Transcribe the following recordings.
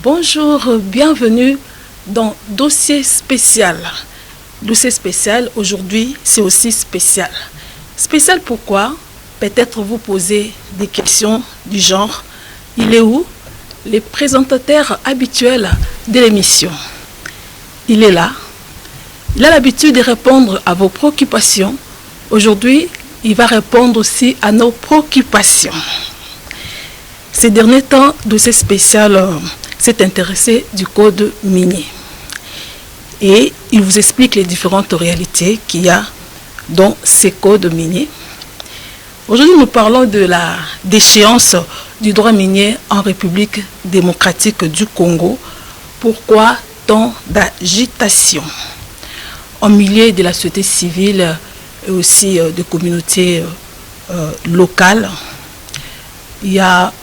Bonjour, bienvenue dans Dossier spécial. Dossier spécial, aujourd'hui, c'est aussi spécial. Spécial pourquoi? Peut-être vous posez des questions du genre, il est où les présentateurs habituels de l'émission? Il est là. Il a l'habitude de répondre à vos préoccupations. Aujourd'hui, il va répondre aussi à nos préoccupations. Ces derniers temps, Dossier spécial s'est intéressé du code minier. Et il vous explique les différentes réalités qu'il y a dans ces codes miniers. Aujourd'hui, nous parlons de la déchéance du droit minier en République démocratique du Congo. Pourquoi tant d'agitation? En milieu de la société civile et aussi de communautés locales, il y a,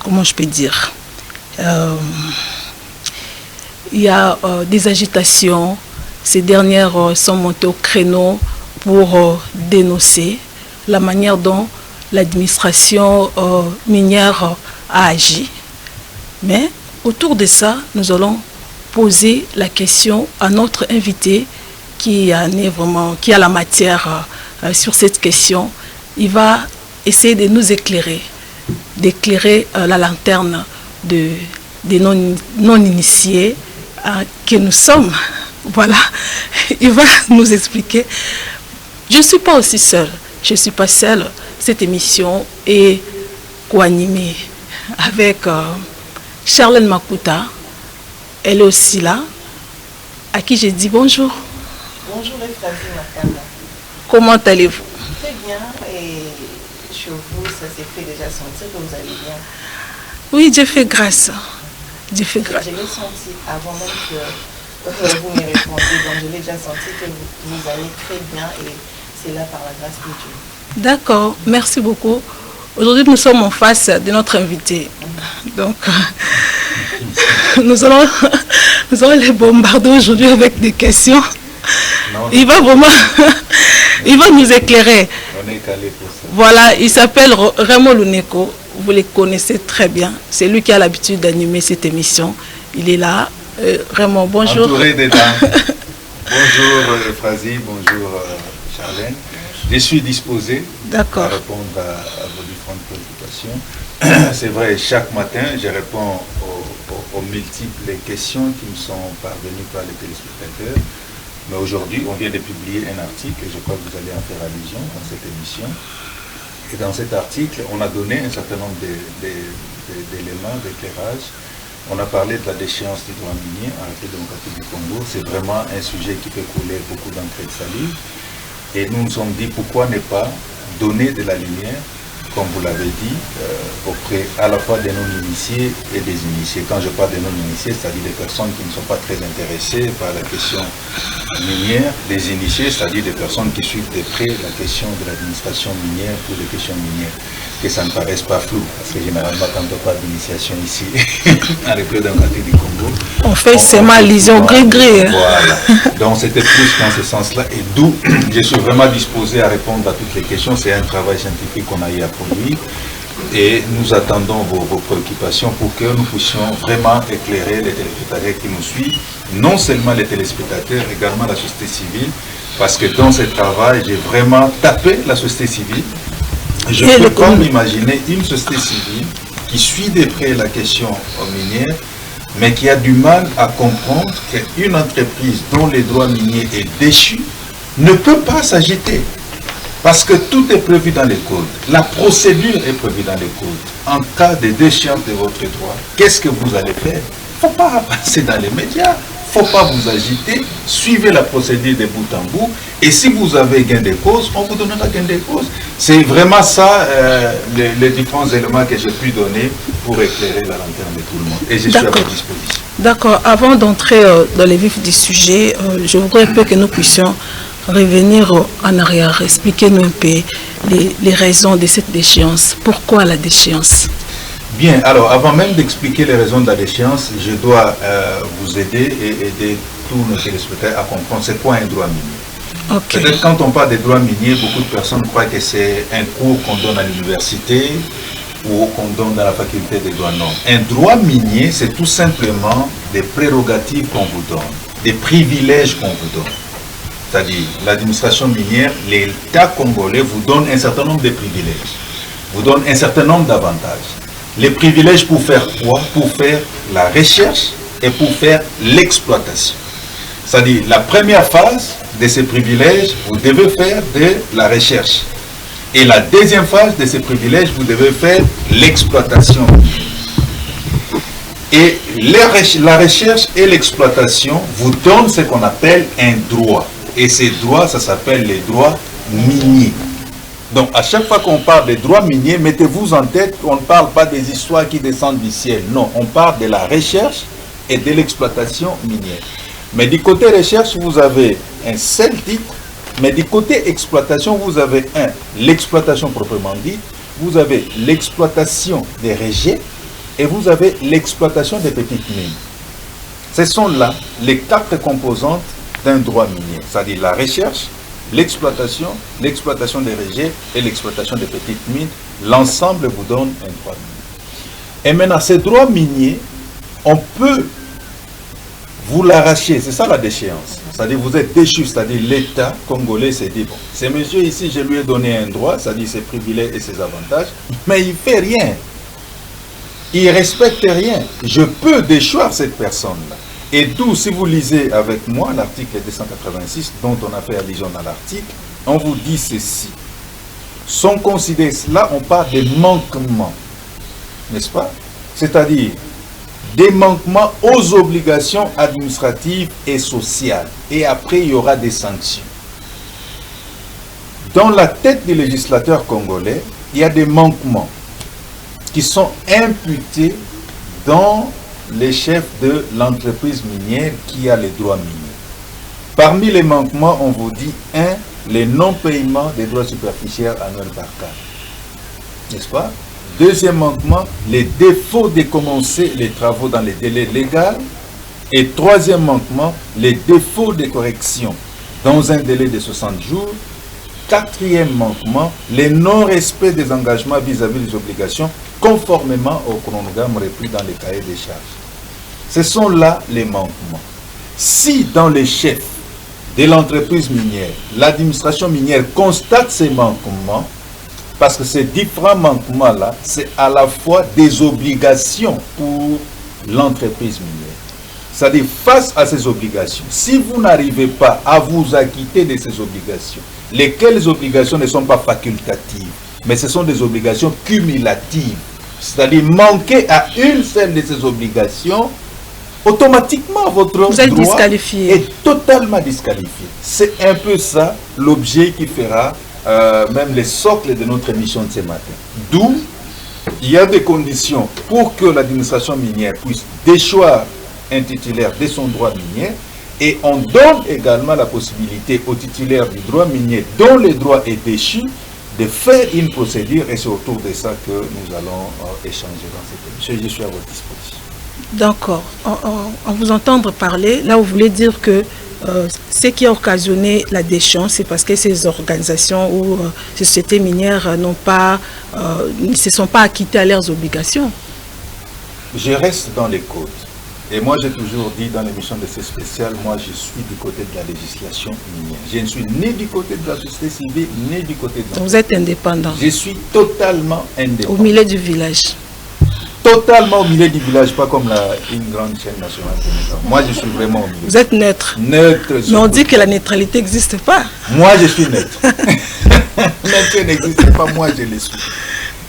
comment je peux dire, il y a des agitations. Ces dernières sont montées au créneau pour dénoncer la manière dont l'administration minière a agi. Mais autour de ça, nous allons poser la question à notre invité qui a la matière sur cette question. Il va essayer de nous éclairer, d'éclairer la lanterne des non-initiés que nous sommes. Voilà, il va nous expliquer. Je ne suis pas aussi seule, je ne suis pas seule. Cette émission est co-animée avec Charlène Makuta. Elle est aussi là, à qui j'ai dit bonjour. Bonjour Efrazi Makanda. Comment allez-vous? Très bien, et chez vous, ça s'est fait déjà sentir que vous allez bien. Oui, Dieu fait grâce. Dieu fait grâce. Je l'ai senti avant même que vous me répondiez, donc je l'ai déjà senti que vous allez très bien et c'est là par la grâce de Dieu. D'accord, merci beaucoup. Aujourd'hui, nous sommes en face de notre invité. Donc, nous allons les bombarder aujourd'hui avec des questions. Il va vraiment, il va nous éclairer. On est calé pour ça. Voilà, il s'appelle Raymond Luneko. Vous les connaissez très bien. C'est lui qui a l'habitude d'animer cette émission. Il est là. Raymond, bonjour. Entouré des dames. Bonjour Efrazi, bonjour Charlène. Je suis disposé à répondre à vos différentes préoccupations. C'est vrai, chaque matin, je réponds aux multiples questions qui me sont parvenues par les téléspectateurs. Mais aujourd'hui, on vient de publier un article, et je crois que vous allez en faire allusion dans cette émission. Et dans cet article, on a donné un certain nombre d'éléments d'éclairage. On a parlé de la déchéance du droit minier en République démocratique du Congo. C'est vraiment un sujet qui peut couler beaucoup d'encre de salive. Et nous nous sommes dit pourquoi ne pas donner de la lumière, comme vous l'avez dit, auprès à la fois des non-initiés et des initiés. Quand je parle des non-initiés, c'est-à-dire des personnes qui ne sont pas très intéressées par la question minière, des initiés, c'est-à-dire des personnes qui suivent de près la question de l'administration minière ou des questions minières, que ça ne paraisse pas flou, parce que généralement, quand on parle d'initiation ici, en République démocratique du Congo, on fait seulement allusion gris-gris. Voilà. Donc c'était plus dans ce sens-là, et d'où je suis vraiment disposé à répondre à toutes les questions. C'est un travail scientifique qu'on a eu à produire, et nous attendons vos préoccupations pour que nous puissions vraiment éclairer les téléspectateurs qui nous suivent, non seulement les téléspectateurs, également la société civile, parce que dans ce travail, j'ai vraiment tapé la société civile. Je peux pas m'imaginer une société civile qui suit de près la question minière, mais qui a du mal à comprendre qu'une entreprise dont les droits miniers est déchu ne peut pas s'agiter. Parce que tout est prévu dans les codes. La procédure est prévue dans les codes. En cas de déchéance de votre droit, qu'est-ce que vous allez faire? Il ne faut pas passer dans les médias. Il ne faut pas vous agiter. Suivez la procédure de bout en bout. Et si vous avez gain de cause, on vous donnera gain de cause. C'est vraiment ça, les différents éléments que j'ai pu donner pour éclairer la lanterne de tout le monde. Et je suis à votre disposition. D'accord. Avant d'entrer dans les vifs du sujet, je voudrais un peu que nous puissions revenir en arrière, expliquez-nous un peu les raisons de cette déchéance. Pourquoi la déchéance? Bien, alors avant même d'expliquer les raisons de la déchéance, je dois vous aider et aider tous nos téléspectateurs à comprendre c'est quoi un droit minier. Okay. Peut-être quand on parle des droits miniers, beaucoup de personnes croient que c'est un cours qu'on donne à l'université ou qu'on donne dans la faculté des droits. Non. Un droit minier, c'est tout simplement des prérogatives qu'on vous donne, des privilèges qu'on vous donne. C'est-à-dire, l'administration minière, l'État congolais vous donne un certain nombre de privilèges, vous donne un certain nombre d'avantages. Les privilèges pour faire quoi? Pour faire la recherche et pour faire l'exploitation. C'est-à-dire, la première phase de ces privilèges, vous devez faire de la recherche. Et la deuxième phase de ces privilèges, vous devez faire l'exploitation. Et la recherche et l'exploitation vous donnent ce qu'on appelle un droit. Et ces droits, ça s'appelle les droits miniers. Donc, à chaque fois qu'on parle des droits miniers, mettez-vous en tête qu'on ne parle pas des histoires qui descendent du ciel. Non, on parle de la recherche et de l'exploitation minière. Mais du côté recherche, vous avez un seul titre. Mais du côté exploitation, vous avez l'exploitation proprement dite, vous avez l'exploitation des rejets et vous avez l'exploitation des petites mines. Ce sont là les 4 composantes d'un droit minier, c'est-à-dire la recherche, l'exploitation des rejets et l'exploitation des petites mines. L'ensemble vous donne un droit minier. Et maintenant, ces droits miniers, on peut vous l'arracher, c'est ça la déchéance. C'est-à-dire vous êtes déchu, c'est-à-dire l'État congolais s'est dit, bon, ce monsieur ici, je lui ai donné un droit, c'est-à-dire ses privilèges et ses avantages, mais il ne fait rien. Il ne respecte rien. Je peux déchoir cette personne-là. Et d'où, si vous lisez avec moi l'article 286, dont on a fait allusion dans l'article, on vous dit ceci. Sont considérés, là on parle des manquements, n'est-ce pas? C'est-à-dire des manquements aux obligations administratives et sociales. Et après, il y aura des sanctions. Dans la tête du législateur congolais, il y a des manquements qui sont imputés dans les chefs de l'entreprise minière qui a les droits miniers. Parmi les manquements, on vous dit 1. Les non-paiements des droits superficiels annuels par cas. N'est-ce pas? Deuxième manquement, les défauts de commencer les travaux dans les délais légaux. Et troisième manquement, les défauts de correction dans un délai de 60 jours. Quatrième manquement, les non-respects des engagements vis-à-vis des obligations conformément au chronogramme repris dans les cahiers des charges. Ce sont là les manquements. Si dans les chefs de l'entreprise minière, l'administration minière constate ces manquements, parce que ces différents manquements-là, c'est à la fois des obligations pour l'entreprise minière. C'est-à-dire, face à ces obligations, si vous n'arrivez pas à vous acquitter de ces obligations, lesquelles obligations ne sont pas facultatives, mais ce sont des obligations cumulatives, c'est-à-dire manquer à une seule de ces obligations, automatiquement votre droit est totalement disqualifié. C'est un peu ça l'objet qui fera même les socles de notre émission de ce matin. D'où il y a des conditions pour que l'administration minière puisse déchoir un titulaire de son droit minier, et on donne également la possibilité aux titulaires du droit minier dont le droit est déchu de faire une procédure, et c'est autour de ça que nous allons échanger dans cette émission. Je suis à votre disposition. D'accord. En vous entendre parler, là vous voulez dire que ce qui a occasionné la déchéance, c'est parce que ces organisations ou ces sociétés minières ne se sont pas acquittées à leurs obligations. Je reste dans les codes. Et moi, j'ai toujours dit dans l'émission de ces spéciales, moi, je suis du côté de la législation minière. Je ne suis ni du côté de la société civile, ni du côté de... Vous êtes indépendant. Je suis totalement indépendant. Au milieu du village. Totalement au milieu du village, pas comme une grande chaîne nationale. Moi, je suis vraiment au milieu. Vous êtes neutre. Neutre. Mais on dit que la neutralité n'existe pas. Moi, je suis neutre. Neutre n'existe pas, moi, je le suis.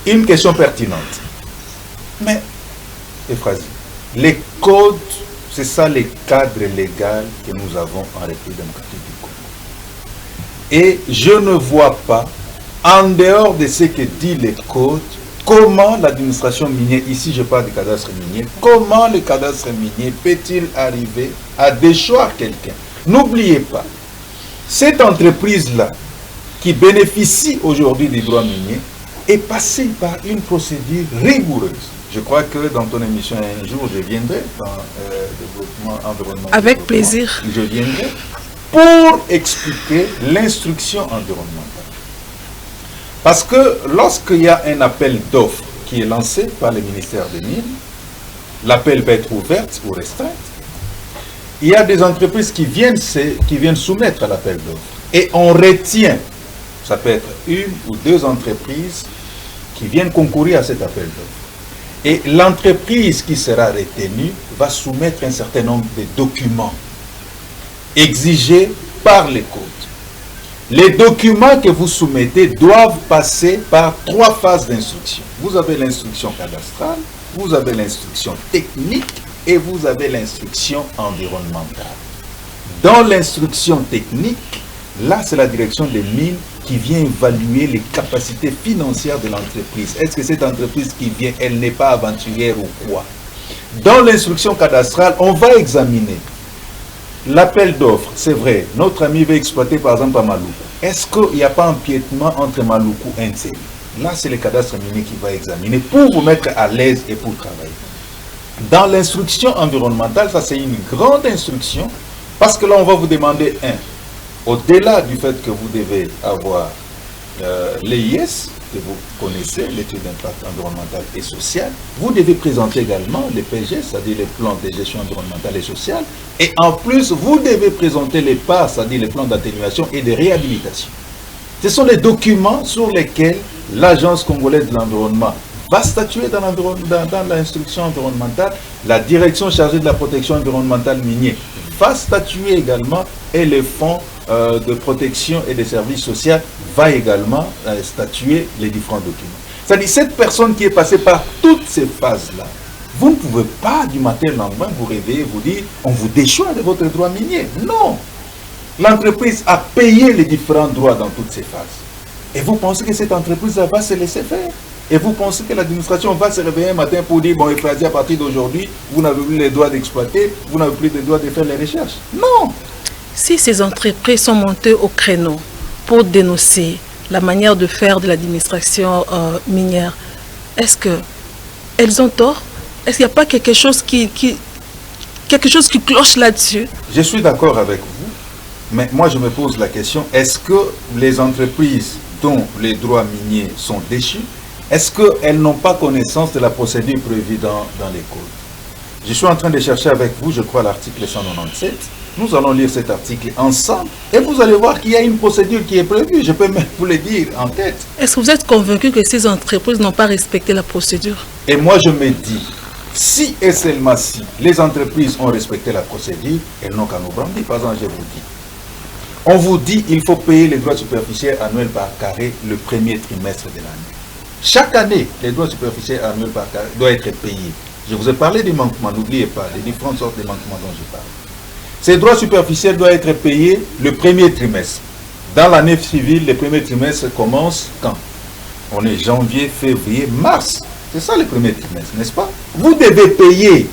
Une question pertinente. Mais, Ephrasie, les codes, c'est ça les cadres légaux que nous avons en République démocratique du Congo. Et je ne vois pas, en dehors de ce que dit les codes, comment l'administration minière, ici je parle du cadastre minier, comment le cadastre minier peut-il arriver à déchoir quelqu'un? N'oubliez pas, cette entreprise-là, qui bénéficie aujourd'hui des droits miniers, est passée par une procédure rigoureuse. Je crois que dans ton émission un jour, je viendrai dans développement environnemental. Avec plaisir. Je viendrai pour expliquer l'instruction environnementale. Parce que lorsqu'il y a un appel d'offres qui est lancé par le ministère des Mines. L'appel peut être ouvert ou restreint. Il y a des entreprises qui viennent soumettre à l'appel d'offres. Et on retient, ça peut être une ou deux entreprises qui viennent concourir à cet appel d'offres. Et l'entreprise qui sera retenue va soumettre un certain nombre de documents exigés par les codes. Les documents que vous soumettez doivent passer par 3 phases d'instruction. Vous avez l'instruction cadastrale, vous avez l'instruction technique et vous avez l'instruction environnementale. Dans l'instruction technique, là c'est la direction des mines qui vient évaluer les capacités financières de l'entreprise. Est-ce que cette entreprise qui vient, elle n'est pas aventurière ou quoi? Dans l'instruction cadastrale, on va examiner l'appel d'offres. C'est vrai, notre ami veut exploiter par exemple à Maluku. Est-ce qu'il n'y a pas empiètement entre Maluku et Ntseli? Là, c'est le cadastre minier qui va examiner pour vous mettre à l'aise et pour travailler. Dans l'instruction environnementale, ça c'est une grande instruction parce que là, on va vous demander au-delà du fait que vous devez avoir l'EIS, que vous connaissez, l'étude d'impact environnemental et social, vous devez présenter également les PG, c'est-à-dire les plans de gestion environnementale et sociale, et en plus, vous devez présenter les PAS, c'est-à-dire les plans d'atténuation et de réhabilitation. Ce sont les documents sur lesquels l'Agence congolaise de l'environnement va statuer dans l'instruction environnementale, la direction chargée de la protection environnementale minière va statuer également, et les fonds de protection et des services sociaux va également statuer les différents documents. C'est-à-dire cette personne qui est passée par toutes ces phases-là, vous ne pouvez pas du matin au lendemain vous réveiller, vous dire on vous déchoit de votre droit minier. Non! L'entreprise a payé les différents droits dans toutes ces phases. Et vous pensez que cette entreprise va se laisser faire? Et vous pensez que l'administration va se réveiller un matin pour dire, bon, à partir d'aujourd'hui, vous n'avez plus les droits d'exploiter, vous n'avez plus les droits de faire les recherches? Non! Si ces entreprises sont montées au créneau pour dénoncer la manière de faire de l'administration minière, est-ce qu'elles ont tort? Est-ce qu'il n'y a pas quelque chose qui cloche là-dessus? Je suis d'accord avec vous, mais moi je me pose la question, est-ce que les entreprises dont les droits miniers sont déchus, est-ce qu'elles n'ont pas connaissance de la procédure prévue dans les codes? Je suis en train de chercher avec vous, je crois, l'article 197. Nous allons lire cet article ensemble et vous allez voir qu'il y a une procédure qui est prévue. Je peux même vous le dire en tête. Est-ce que vous êtes convaincu que ces entreprises n'ont pas respecté la procédure? Et moi, je me dis, si et seulement si les entreprises ont respecté la procédure, elles n'ont qu'à nous brandir. Par exemple, je vous dis, on vous dit qu'il faut payer les droits superficiels annuels par carré le premier trimestre de l'année. Chaque année, les droits superficiels annuels par carré doivent être payés. Je vous ai parlé des manquements, n'oubliez pas, les différentes sortes de manquements dont je parle. Ces droits superficiels doivent être payés le premier trimestre. Dans l'année civile, le premier trimestre commence quand? On est janvier, février, mars. C'est ça le premier trimestre, n'est-ce pas? Vous devez payer.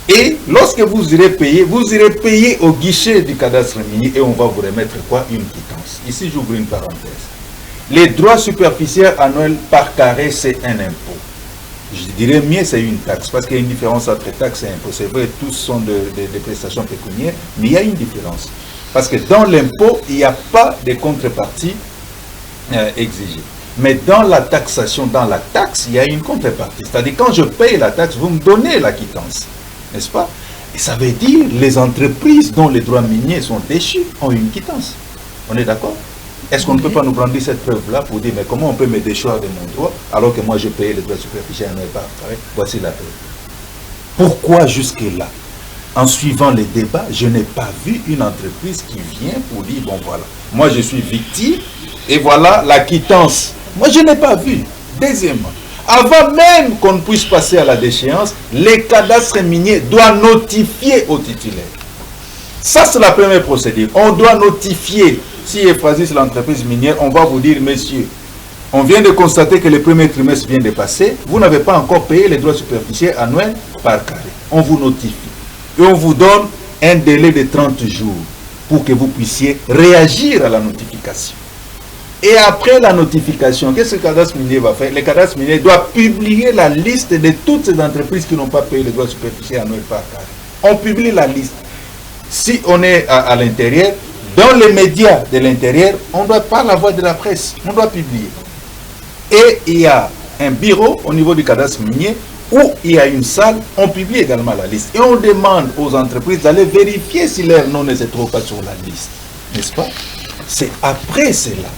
Et lorsque vous irez payer au guichet du cadastre minier et on va vous remettre quoi? Une quittance. Ici, j'ouvre une parenthèse. Les droits superficiels annuels par carré, c'est un impôt. Je dirais mieux, c'est une taxe, parce qu'il y a une différence entre taxe et impôt. C'est vrai, tous sont des prestations pécuniaires, mais il y a une différence. Parce que dans l'impôt, il n'y a pas de contrepartie exigée. Mais dans la taxation, dans la taxe, il y a une contrepartie. C'est-à-dire, quand je paye la taxe, vous me donnez la quittance. N'est-ce pas? Et ça veut dire les entreprises dont les droits miniers sont déchus ont une quittance. On est d'accord? Est-ce qu'on ne peut pas nous prendre cette preuve-là pour dire, mais comment on peut me déchoir de mon droit alors que moi je paye les droits superficiels annuels par carré? Voici la preuve. Pourquoi jusque-là, en suivant les débats, je n'ai pas vu une entreprise qui vient pour dire, bon voilà, moi je suis victime et voilà la quittance. Moi je n'ai pas vu. Deuxièmement, avant même qu'on puisse passer à la déchéance, les cadastres miniers doivent notifier au titulaire. Ça c'est la première procédure. On doit notifier. Si Euphrasie, c'est l'entreprise minière, on va vous dire, messieurs, on vient de constater que le premier trimestre vient de passer, vous n'avez pas encore payé les droits superficiels annuels par carré. On vous notifie. Et on vous donne un délai de 30 jours pour que vous puissiez réagir à la notification. Et après la notification, qu'est-ce que le cadastre minier va faire? Le cadastre minier doit publier la liste de toutes ces entreprises qui n'ont pas payé les droits superficiels annuels par carré. On publie la liste. Si on est à l'intérieur, dans les médias de l'intérieur, on doit, par la voie de la presse, on doit publier. Et il y a un bureau au niveau du cadastre minier où il y a une salle, on publie également la liste. Et on demande aux entreprises d'aller vérifier si leur nom ne se trouve pas sur la liste. N'est-ce pas? C'est après cela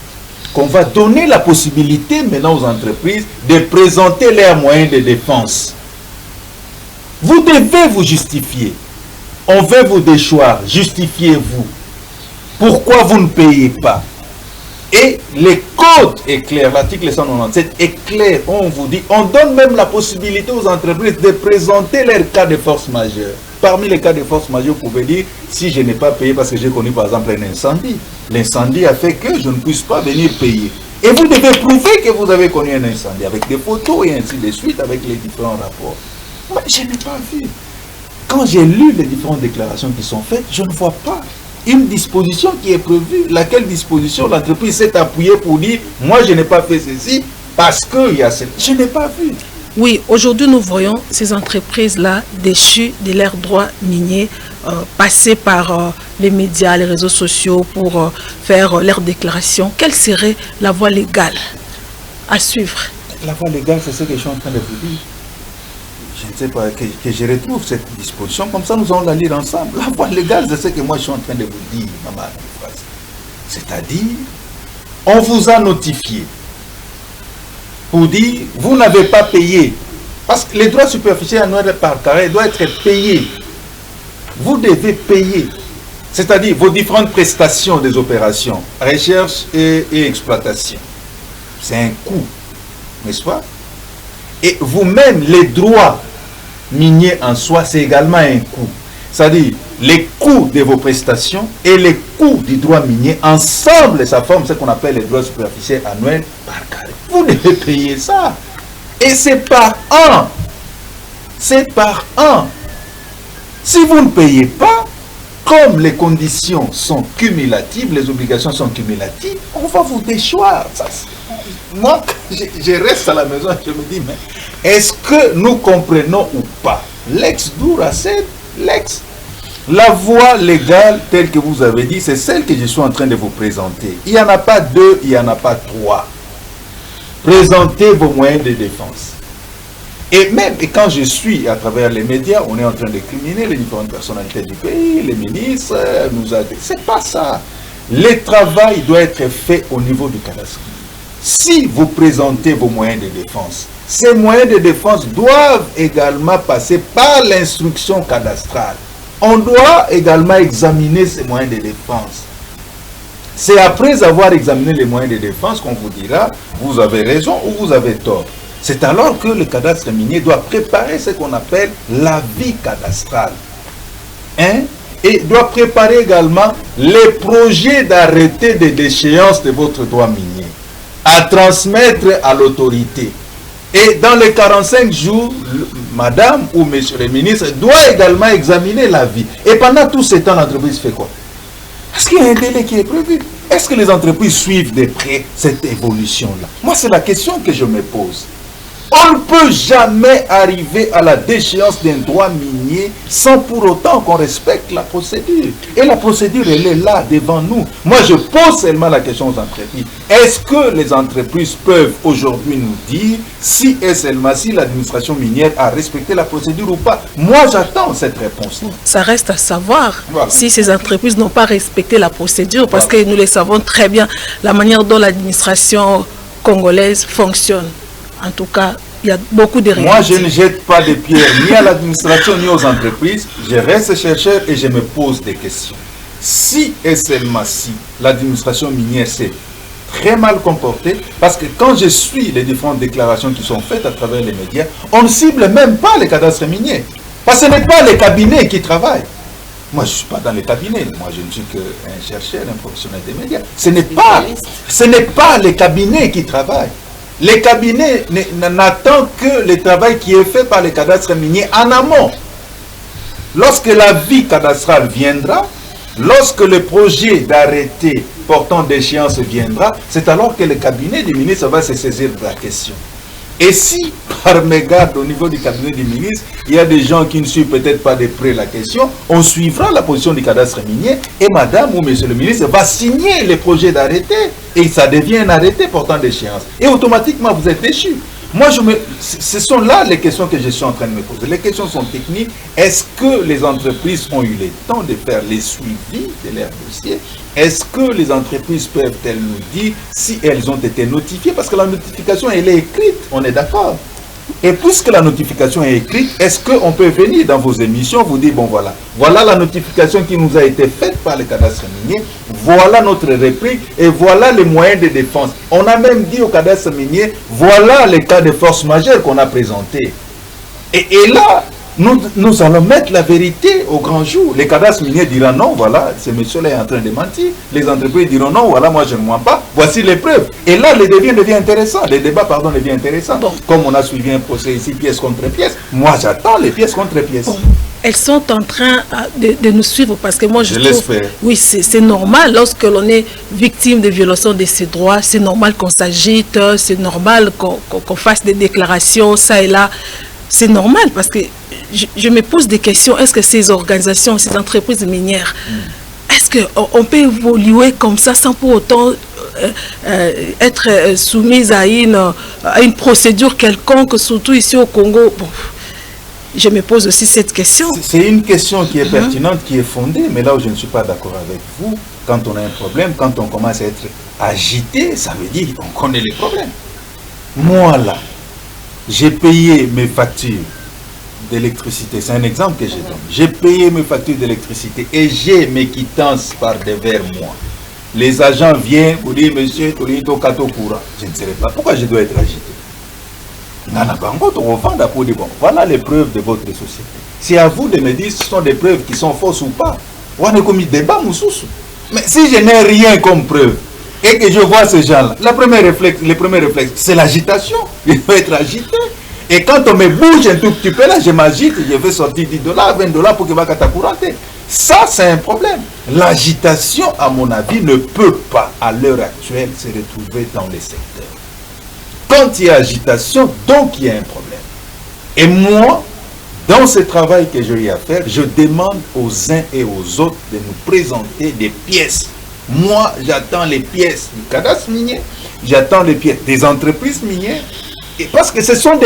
qu'on va donner la possibilité maintenant aux entreprises de présenter leurs moyens de défense. Vous devez vous justifier. On veut vous déchoir. Justifiez-vous. Pourquoi vous ne payez pas? Et le code est clair, l'article 197 est clair, on vous dit, on donne même la possibilité aux entreprises de présenter leurs cas de force majeure. Parmi les cas de force majeure, vous pouvez dire, si je n'ai pas payé parce que j'ai connu par exemple un incendie, l'incendie a fait que je ne puisse pas venir payer. Et vous devez prouver que vous avez connu un incendie avec des photos et ainsi de suite, avec les différents rapports. Mais je n'ai pas vu. Quand j'ai lu les différentes déclarations qui sont faites, je ne vois pas une disposition qui est prévue, laquelle disposition l'entreprise s'est appuyée pour dire « moi je n'ai pas fait ceci parce qu'il y a ceci ». Je n'ai pas vu. Oui, aujourd'hui nous voyons ces entreprises-là déchues de leurs droits miniers, passer par les médias, les réseaux sociaux pour faire leurs déclarations. Quelle serait la voie légale à suivre? La voie légale, c'est ce que je suis en train de vous dire. Je ne sais pas, que je retrouve cette disposition, comme ça nous allons la lire ensemble. La voie légale, c'est ce que moi je suis en train de vous dire, maman. C'est-à-dire, on vous a notifié pour dire, vous n'avez pas payé. Parce que les droits superficiels annuels par carré doivent être payés. Vous devez payer. C'est-à-dire vos différentes prestations des opérations, recherche et exploitation. C'est un coût, n'est-ce pas? Et vous-même, les droits miniers en soi, c'est également un coût. C'est-à-dire, les coûts de vos prestations et les coûts du droit minier, ensemble, ça forme ce qu'on appelle les droits superficiels annuels par carré. Vous devez payer ça. Et c'est par an. C'est par an. Si vous ne payez pas, comme les conditions sont cumulatives, les obligations sont cumulatives, on va vous déchoir. Moi, je reste à la maison et je me dis, mais est-ce que nous comprenons ou pas? Lex dura sed lex. La voie légale, telle que vous avez dit, c'est celle que je suis en train de vous présenter. Il n'y en a pas deux, il n'y en a pas trois. Présentez vos moyens de défense. Et même quand je suis à travers les médias, on est en train de criminer les différentes personnalités du pays, les ministres, c'est pas ça. Le travail doit être fait au niveau du cadastre. Si vous présentez vos moyens de défense, ces moyens de défense doivent également passer par l'instruction cadastrale. On doit également examiner ces moyens de défense. C'est après avoir examiné les moyens de défense qu'on vous dira, vous avez raison ou vous avez tort. C'est alors que le cadastre minier doit préparer ce qu'on appelle l'avis cadastral. Et doit préparer également les projets d'arrêté de déchéance de votre droit minier à transmettre à l'autorité. Et dans les 45 jours, madame ou monsieur le ministre doit également examiner l'avis. Et pendant tout ce temps, l'entreprise fait quoi? Est-ce qu'il y a un délai qui est prévu? Est-ce que les entreprises suivent de près cette évolution-là? Moi, c'est la question que je me pose. On ne peut jamais arriver à la déchéance d'un droit minier sans pour autant qu'on respecte la procédure. Et la procédure, elle est là, devant nous. Moi, je pose seulement la question aux entreprises. Est-ce que les entreprises peuvent aujourd'hui nous dire si et seulement si l'administration minière a respecté la procédure ou pas? Moi, j'attends cette réponse. Ça reste à savoir si ces entreprises n'ont pas respecté la procédure, parce que nous le savons très bien, la manière dont l'administration congolaise fonctionne. En tout cas, il y a beaucoup de réalités. Moi, je ne jette pas de pierre ni à l'administration ni aux entreprises. Je reste chercheur et je me pose des questions. Si et seulement si l'administration minière s'est très mal comportée, parce que quand je suis les différentes déclarations qui sont faites à travers les médias, on ne cible même pas les cadastres miniers. Parce que ce n'est pas les cabinets qui travaillent. Moi, je ne suis pas dans les cabinets. Moi, je ne suis qu'un chercheur, un professionnel des médias. Ce n'est pas les cabinets qui travaillent. Les cabinets n'attendent que le travail qui est fait par les cadastres miniers en amont. Lorsque l'avis cadastral viendra, lorsque le projet d'arrêté portant d'échéance viendra, c'est alors que le cabinet du ministre va se saisir de la question. Et si, par mégarde, au niveau du cabinet du ministre, il y a des gens qui ne suivent peut-être pas de près la question, on suivra la position du cadastre minier et madame ou monsieur le ministre va signer les projets d'arrêté et ça devient un arrêté portant d'échéance. Et automatiquement, vous êtes déchu. Moi, ce sont là les questions que je suis en train de me poser. Les questions sont techniques. Est-ce que les entreprises ont eu le temps de faire les suivis de leurs dossiers? Est-ce que les entreprises peuvent-elles nous dire si elles ont été notifiées? Parce que la notification, elle est écrite, on est d'accord. Et puisque la notification est écrite, est-ce qu'on peut venir dans vos émissions, vous dire, bon voilà, voilà la notification qui nous a été faite par le cadastre minier, voilà notre réplique et voilà les moyens de défense. On a même dit au cadastre minier, voilà les cas de force majeure qu'on a présentés. Et là, nous allons mettre la vérité au grand jour. Les cadastres miniers diront non, voilà, ce monsieur-là est en train de mentir. Les entreprises diront non, voilà, moi je ne mens pas. Voici les preuves. Et là, le débat devient intéressant. Le débat, pardon, devient intéressant. Bon. Comme on a suivi un procès ici, pièce contre pièce, moi j'attends les pièces contre pièces. Bon. Elles sont en train de nous suivre parce que moi je trouve... l'espère. Oui, c'est normal. Lorsque l'on est victime de violations de ses droits, c'est normal qu'on s'agite, c'est normal qu'on fasse des déclarations, ça et là. C'est normal parce que je me pose des questions. Est-ce que ces organisations, ces entreprises minières, est-ce qu'on peut évoluer comme ça sans pour autant être soumise à une procédure quelconque, surtout ici au Congo? Bon, je me pose aussi cette question. C'est une question qui est pertinente, qui est fondée, mais là où je ne suis pas d'accord avec vous, quand on a un problème, quand on commence à être agité, ça veut dire qu'on connaît les problèmes. Moi là, j'ai payé mes factures d'électricité. C'est un exemple que je donne. J'ai payé mes factures d'électricité et j'ai mes quittances par devers moi. Les agents viennent pour dire, monsieur, je ne sais pas pourquoi je dois être agité. Voilà les preuves de votre société. C'est à vous de me dire si ce sont des preuves qui sont fausses ou pas. On a commis débat, mais si je n'ai rien comme preuve, et que je vois ces gens-là, le premier réflexe, c'est l'agitation. Il faut être agité. Et quand on me bouge un tout petit peu, là, je m'agite, je vais sortir $10, $20 pour que ma cata courante. Ça, c'est un problème. L'agitation, à mon avis, ne peut pas, à l'heure actuelle, se retrouver dans les secteurs. Quand il y a agitation, donc il y a un problème. Et moi, dans ce travail que j'ai eu à faire, je demande aux uns et aux autres de nous présenter des pièces. Moi, j'attends les pièces du cadastre minier, j'attends les pièces des entreprises minières, et parce que ce sont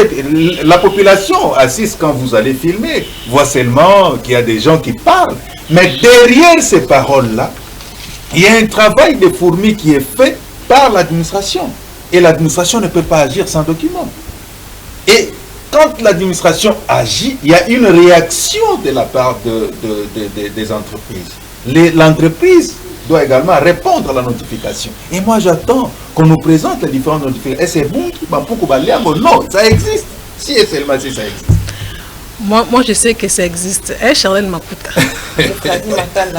la population assise quand vous allez filmer, voit seulement qu'il y a des gens qui parlent, mais derrière ces paroles-là, il y a un travail de fourmi qui est fait par l'administration, et l'administration ne peut pas agir sans document. Et quand l'administration agit, il y a une réaction de la part des entreprises. L'entreprise doit également répondre à la notification. Et moi, j'attends qu'on nous présente les différentes notifications. Et c'est bon, non, ça existe. Si et seulement si ça existe. Moi, je sais que ça existe. Charlène Maputa.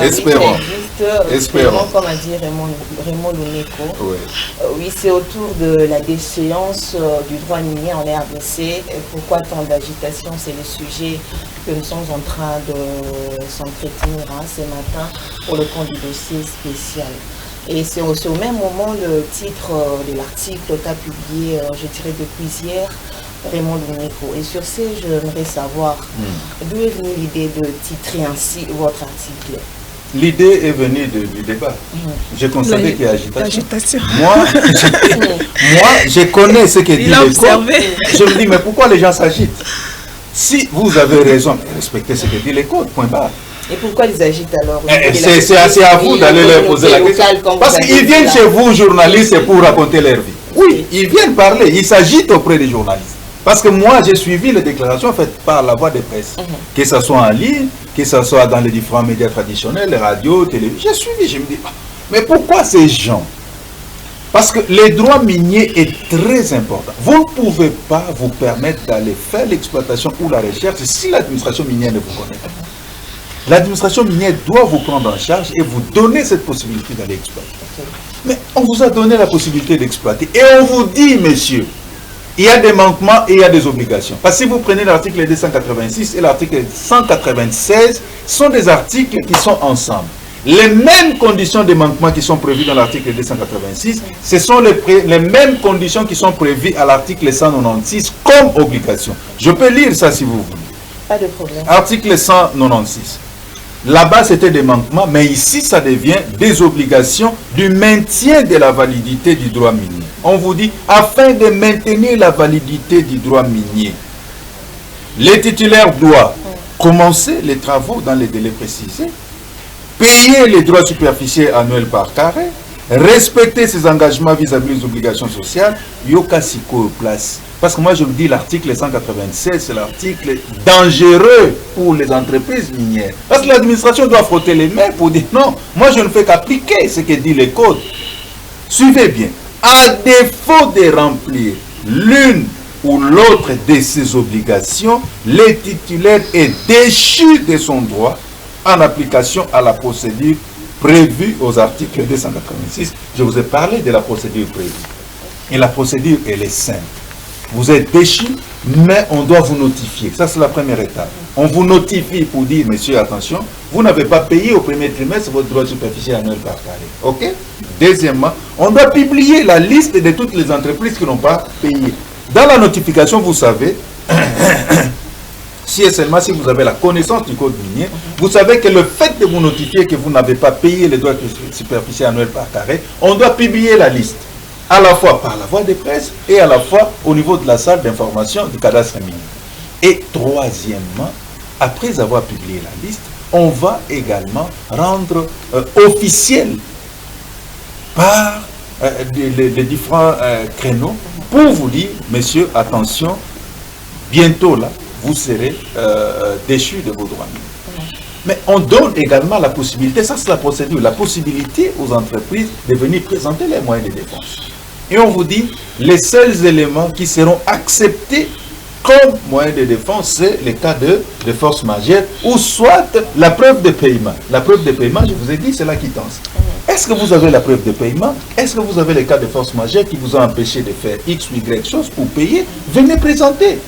Espérons. Espérons. Comme a dit Raymond Luneko. Oui, c'est autour de la déchéance du droit minier en RDC. Pourquoi tant d'agitation? C'est le sujet que nous sommes en train de s'entretenir ce matin pour le compte du dossier spécial. Et c'est au même moment le titre de l'article qu'a publié, je dirais depuis hier, Raymond Luneko. Et sur ce, j'aimerais savoir d'où est venue l'idée de titrer ainsi votre article. L'idée est venue du débat. J'ai constaté qu'il y a agitation. Moi, je connais ce que dit l'écho. Je me dis, mais pourquoi les gens s'agitent? Si vous avez raison, respectez ce que dit l'écho, point barre. Et pourquoi ils agitent alors? C'est assez à vous d'aller leur poser la question. Parce qu'ils viennent chez vous, journalistes, pour raconter leur vie. Oui, ils viennent parler, ils s'agitent auprès des journalistes. Parce que moi, j'ai suivi les déclarations faites par la voie de presse. Que ce soit en ligne, que ce soit dans les différents médias traditionnels, les radios, télévision. J'ai suivi, je me dis, mais pourquoi ces gens? Parce que le droit minier est très important. Vous ne pouvez pas vous permettre d'aller faire l'exploitation ou la recherche si l'administration minière ne vous connaît pas. L'administration minière doit vous prendre en charge et vous donner cette possibilité d'aller exploiter. Mais on vous a donné la possibilité d'exploiter. Et on vous dit, messieurs, il y a des manquements et il y a des obligations. Parce que si vous prenez l'article 286 et l'article 196, sont des articles qui sont ensemble. Les mêmes conditions de manquement qui sont prévues dans l'article 286, ce sont les mêmes conditions qui sont prévues à l'article 196 comme obligation. Je peux lire ça si vous voulez. Pas de problème. Article 196. Là-bas, c'était des manquements, mais ici, ça devient des obligations du maintien de la validité du droit minier. on vous dit, afin de maintenir la validité du droit minier, les titulaires doivent commencer les travaux dans les délais précisés, payer les droits superficiels annuels par carré, respecter ses engagements vis-à-vis des obligations sociales, Yokasiko place. Parce que moi je vous dis, l'article 196, c'est l'article dangereux pour les entreprises minières. Parce que l'administration doit frotter les mains pour dire non, moi je ne fais qu'appliquer ce que dit les codes. Suivez bien, à défaut de remplir l'une ou l'autre de ses obligations, le titulaire est déchu de son droit en application à la procédure prévue aux articles 286. Je vous ai parlé de la procédure prévue. Et la procédure, elle est simple. Vous êtes déchu, mais on doit vous notifier. Ça, c'est la première étape. On vous notifie pour dire, monsieur, attention, vous n'avez pas payé au premier trimestre votre droit superficiel annuel par carré. OK? Deuxièmement, on doit publier la liste de toutes les entreprises qui n'ont pas payé. Dans la notification, vous savez, si et seulement si vous avez la connaissance du code minier, vous savez que le fait de vous notifier que vous n'avez pas payé les droits superficiels annuels par carré, on doit publier la liste, à la fois par la voie de presse et à la fois au niveau de la salle d'information du cadastre minier. Et troisièmement, après avoir publié la liste, on va également rendre officiel par les différents créneaux pour vous dire, messieurs, attention, bientôt là, vous serez déchus de vos droits. Mais on donne également la possibilité, ça c'est la procédure, la possibilité aux entreprises de venir présenter les moyens de défense. Et on vous dit, les seuls éléments qui seront acceptés comme moyen de défense, c'est les cas de force majeure ou soit la preuve de paiement. La preuve de paiement, je vous ai dit, c'est la quittance. Est-ce que vous avez la preuve de paiement? Est-ce que vous avez les cas de force majeure qui vous ont empêché de faire X ou Y chose pour payer? Venez présenter.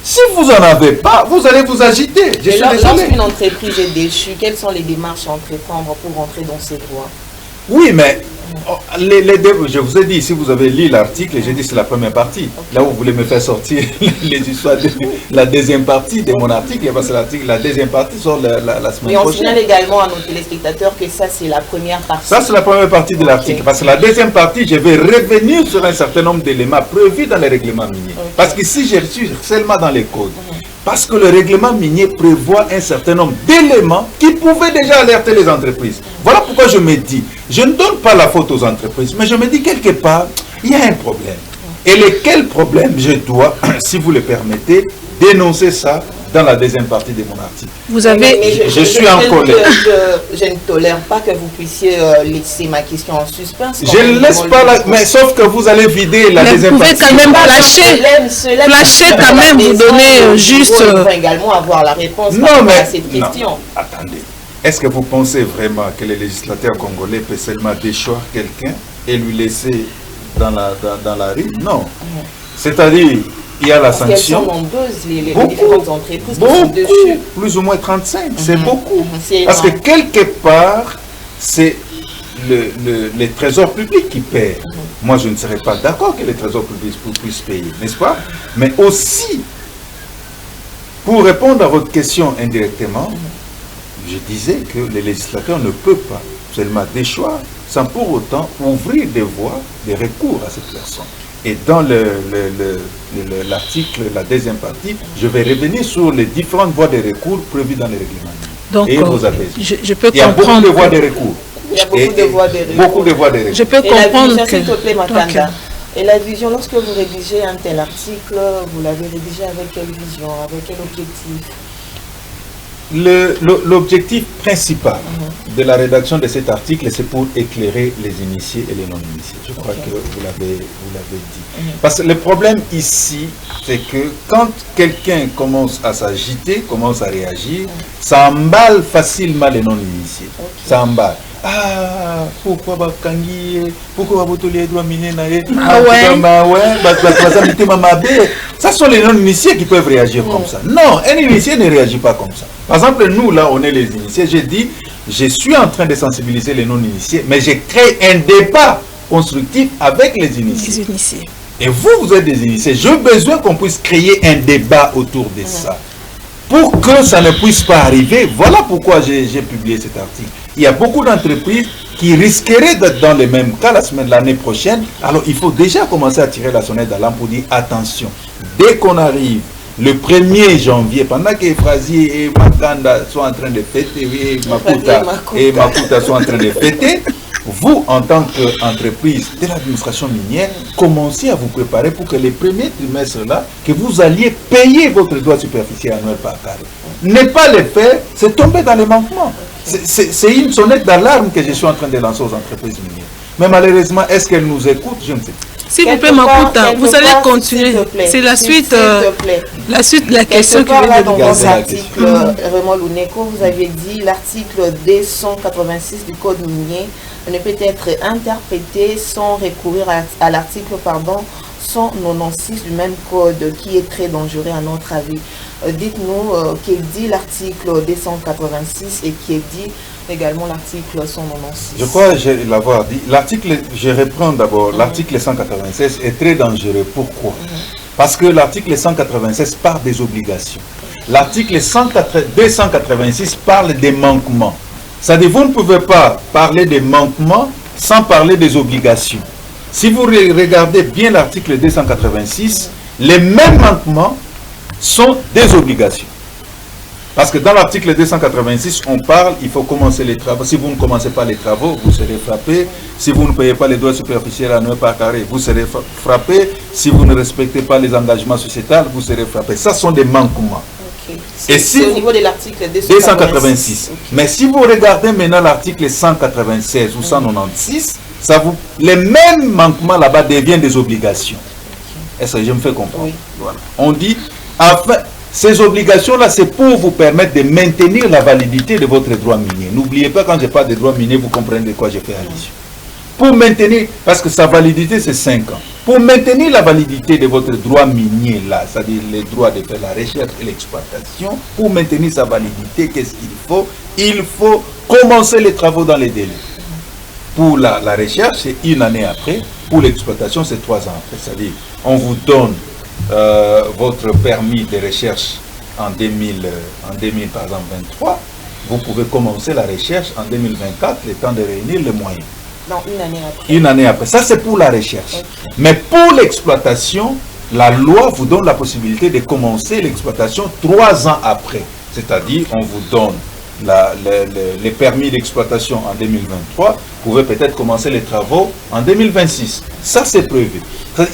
Si vous n'en avez pas, vous allez vous agiter. Lorsqu'une entreprise est déchue, quelles sont les démarches à entreprendre pour rentrer dans ses droits? Oui, mais je vous ai dit, si vous avez lu l'article, j'ai dit c'est la première partie. Okay. Là où vous voulez me faire sortir les histoires de la deuxième partie de mon article, parce que la deuxième partie sort la semaine prochaine. Mais on signale également à nos téléspectateurs que ça c'est la première partie. Ça c'est la première partie de l'article, parce que la deuxième partie, je vais revenir sur un certain nombre d'éléments prévus dans les règlements miniers. Parce que si je suis seulement dans les codes, parce que le règlement minier prévoit un certain nombre d'éléments qui pouvaient déjà alerter les entreprises. Voilà pourquoi je me dis, je ne donne pas la faute aux entreprises, mais je me dis quelque part, il y a un problème. Et lequel problème je dois, si vous le permettez, dénoncer ça dans la deuxième partie de mon article. Vous avez... je suis en colère. Je ne tolère pas que vous puissiez laisser ma question en suspens. Je ne laisse pas la... Mais sauf que vous allez vider la deuxième partie. Vous pouvez quand même flasher quand même, vous donner juste... On va également avoir la réponse à cette question. Non, attendez. Est-ce que vous pensez vraiment que le législateur congolais peut seulement déchoir quelqu'un et lui laisser dans la rue? Non. C'est-à-dire... Il y a la sanction. Elles sont nombreuses, les différentes entreprises qui sont dessus. Plus ou moins 35, c'est beaucoup. Parce que quelque part, c'est les trésors publics qui paient. Moi, je ne serais pas d'accord que les trésors publics puissent payer, n'est-ce pas? Mais aussi, pour répondre à votre question indirectement, je disais que le législateur ne peut pas seulement déchoir sans pour autant ouvrir des voies de recours à cette personne. Et dans l'article, la deuxième partie, je vais revenir sur les différentes voies de recours prévues dans les règlements. Donc, et vous avez je peux il y a comprendre beaucoup de voies de recours. Il y a beaucoup de voies de recours. Beaucoup de voies de recours. Je peux comprendre que... S'il te plaît, Matanda. Et la vision, lorsque vous rédigez un tel article, vous l'avez rédigé avec quelle vision, avec quel objectif? L'objectif principal de la rédaction de cet article, c'est pour éclairer les initiés et les non-initiés. Je crois que vous l'avez dit. Parce que le problème ici, c'est que quand quelqu'un commence à s'agiter, commence à réagir, ça emballe facilement les non-initiés. Ça emballe. Ah, pourquoi Bakangi, pourquoi Botoli doit miner naé? Ça sont les non-initiés qui peuvent réagir comme ça. Non, un initié ne réagit pas comme ça. Par exemple, nous là, on est les initiés. J'ai dit, je suis en train de sensibiliser les non-initiés, mais j'ai créé un débat constructif avec les initiés. Et vous êtes des initiés. J'ai besoin qu'on puisse créer un débat autour de ça. Pour que ça ne puisse pas arriver, voilà pourquoi j'ai publié cet article. Il y a beaucoup d'entreprises qui risqueraient d'être dans les mêmes cas l'année prochaine, alors il faut déjà commencer à tirer la sonnette d'alarme pour dire attention, dès qu'on arrive le 1er janvier, pendant que Frazi et Makanda sont en train de fêter, et Makuta sont en train de fêter, vous, en tant qu'entreprise de l'administration minière, commencez à vous préparer pour que les premiers trimestres là, que vous alliez payer votre droit superficiel annuel par carré. Ne pas le faire, c'est tomber dans les manquements. C'est une sonnette d'alarme que je suis en train de lancer aux entreprises minières. Mais malheureusement, est-ce qu'elles nous écoutent? Je ne sais pas. S'il vous plaît, Makuta, vous allez continuer. C'est la suite de la question qui vient de dans votre article, Raymond Louneko, vous avez dit l'article D186 du Code minier ne peut être interprété sans recourir à l'article 196 du même code qui est très dangereux à notre avis. Dites-nous qu'est dit l'article D186 et qui est dit également l'article 196. Je crois l'avoir dit. L'article, je reprends d'abord, l'article 196 est très dangereux. Pourquoi? Parce que l'article 196 parle des obligations. L'article 286 parle des manquements. C'est-à-dire, vous ne pouvez pas parler des manquements sans parler des obligations. Si vous regardez bien l'article 286, les mêmes manquements sont des obligations. Parce que dans l'article 286, on parle, il faut commencer les travaux. Si vous ne commencez pas les travaux, vous serez frappé. Si vous ne payez pas les droits superficiels annuels par carré, vous serez frappé. Si vous ne respectez pas les engagements sociétals, vous serez frappé. Ça sont des manquements. Okay. Et si au niveau de l'article 286. Okay. Mais si vous regardez maintenant l'article 196 ou 196, les mêmes manquements là-bas deviennent des obligations. Okay. Est-ce que je me fais comprendre? Oui. Voilà. On dit, enfin, ces obligations-là, c'est pour vous permettre de maintenir la validité de votre droit minier. N'oubliez pas, quand je parle de droit minier, vous comprenez de quoi je fais allusion. Pour maintenir, parce que sa validité, c'est 5 ans. Pour maintenir la validité de votre droit minier, là, c'est-à-dire les droits de faire la recherche et l'exploitation, pour maintenir sa validité, qu'est-ce qu'il faut? Il faut commencer les travaux dans les délais. Pour la recherche, c'est 1 année après. Pour l'exploitation, c'est 3 ans après. C'est-à-dire, on vous donne votre permis de recherche en 2000 par exemple 23, vous pouvez commencer la recherche en 2024, le temps de réunir les moyens. Non, 1 année après. 1 année après. Ça, c'est pour la recherche. Okay. Mais pour l'exploitation, la loi vous donne la possibilité de commencer l'exploitation 3 ans après. C'est-à-dire, on vous donne les permis d'exploitation en 2023, vous pouvez peut-être commencer les travaux en 2026. Ça, c'est prévu.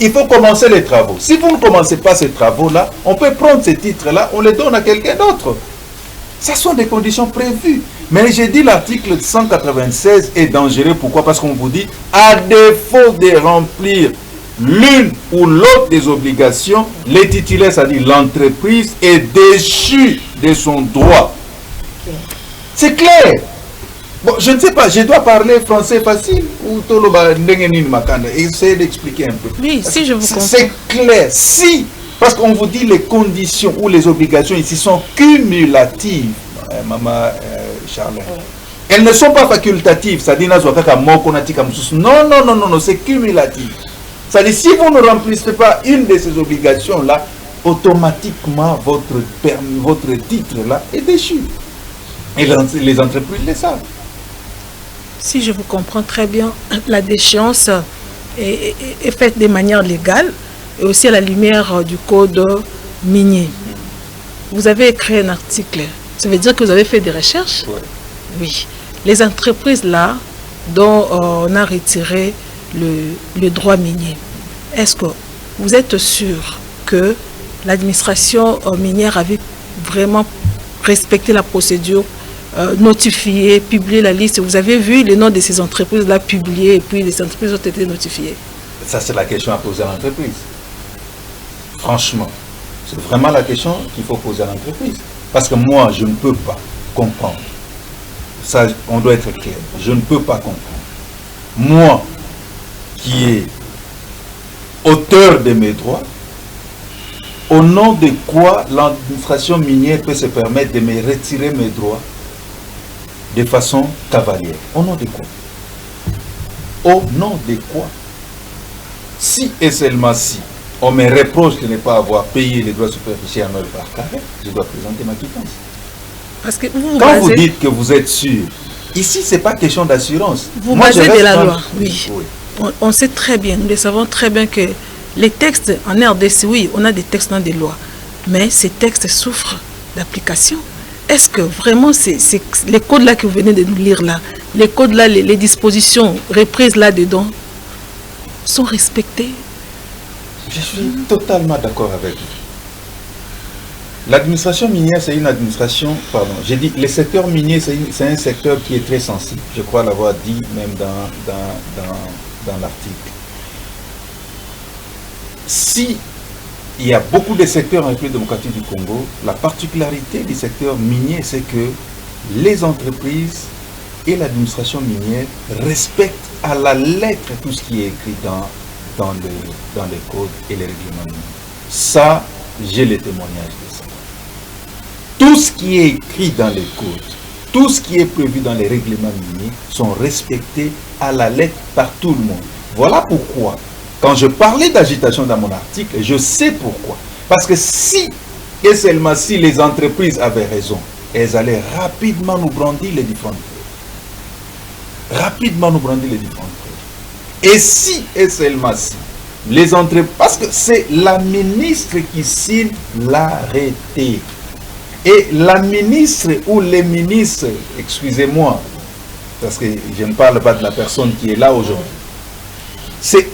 Il faut commencer les travaux. Si vous ne commencez pas ces travaux-là, on peut prendre ces titres-là, on les donne à quelqu'un d'autre. Ce sont des conditions prévues. Mais j'ai dit l'article 196 est dangereux. Pourquoi? Parce qu'on vous dit, à défaut de remplir l'une ou l'autre des obligations, les titulaires, c'est-à-dire l'entreprise, est déchue de son droit. C'est clair. Bon, je ne sais pas, je dois parler français facile ou Toloba Ndengenin Makanda. Essayez d'expliquer un peu. Oui, si je vous comprends. C'est clair. Si, parce qu'on vous dit les conditions ou les obligations ici sont cumulatives, Maman Charlène. Elles ne sont pas facultatives. C'est-à-dire, non, c'est cumulatif. C'est-à-dire, si vous ne remplissez pas une de ces obligations-là, automatiquement, votre titre-là est déchu. Et les entreprises le savent. Si je vous comprends très bien, la déchéance est faite de manière légale et aussi à la lumière du code minier. Vous avez écrit un article. Ça veut dire que vous avez fait des recherches? Oui. Oui. Les entreprises là, dont on a retiré le droit minier, est-ce que vous êtes sûr que l'administration minière avait vraiment respecté la procédure, notifié, publié la liste? Vous avez vu les noms de ces entreprises-là publiés et puis les entreprises ont été notifiées? Ça, c'est la question à poser à l'entreprise. Franchement, c'est vraiment la question qu'il faut poser à l'entreprise. Parce que moi, je ne peux pas comprendre. Ça, on doit être clair. Je ne peux pas comprendre. Moi, qui est auteur de mes droits, au nom de quoi l'administration minière peut se permettre de me retirer mes droits de façon cavalière? Au nom de quoi? Au nom de quoi? Si et seulement si on me reproche de ne pas avoir payé les droits superficiels annuels par carré, je dois présenter ma quittance. Parce que quand vous dites que vous êtes sûr Ici, ce n'est pas question d'assurance. Vous basez de la loi, oui. On sait très bien, nous le savons très bien que les textes en RDC, oui, on a des textes dans des lois, mais ces textes souffrent d'application. Est-ce que vraiment les codes là que vous venez de nous lire là, les codes là, les dispositions reprises là-dedans sont respectées? Je suis totalement d'accord avec vous. L'administration minière, c'est une administration, pardon, j'ai dit, le secteur minier, c'est un secteur qui est très sensible. Je crois l'avoir dit même dans l'article. Si il y a beaucoup de secteurs en République démocratique du Congo, la particularité du secteur minier, c'est que les entreprises et l'administration minière respectent à la lettre tout ce qui est écrit dans les codes et les règlements miniers. Ça, j'ai le témoignage de ça. Tout ce qui est écrit dans les codes, tout ce qui est prévu dans les règlements miniers sont respectés à la lettre par tout le monde. Voilà pourquoi, quand je parlais d'agitation dans mon article, je sais pourquoi. Parce que si, et seulement si les entreprises avaient raison, elles allaient rapidement nous brandir les différentes preuves. Rapidement nous brandir les différentes preuves. Et si, et seulement si, les entreprises, parce que c'est la ministre qui signe l'arrêté. Et la ministre ou les ministres, excusez-moi, parce que je ne parle pas de la personne qui est là aujourd'hui, c'est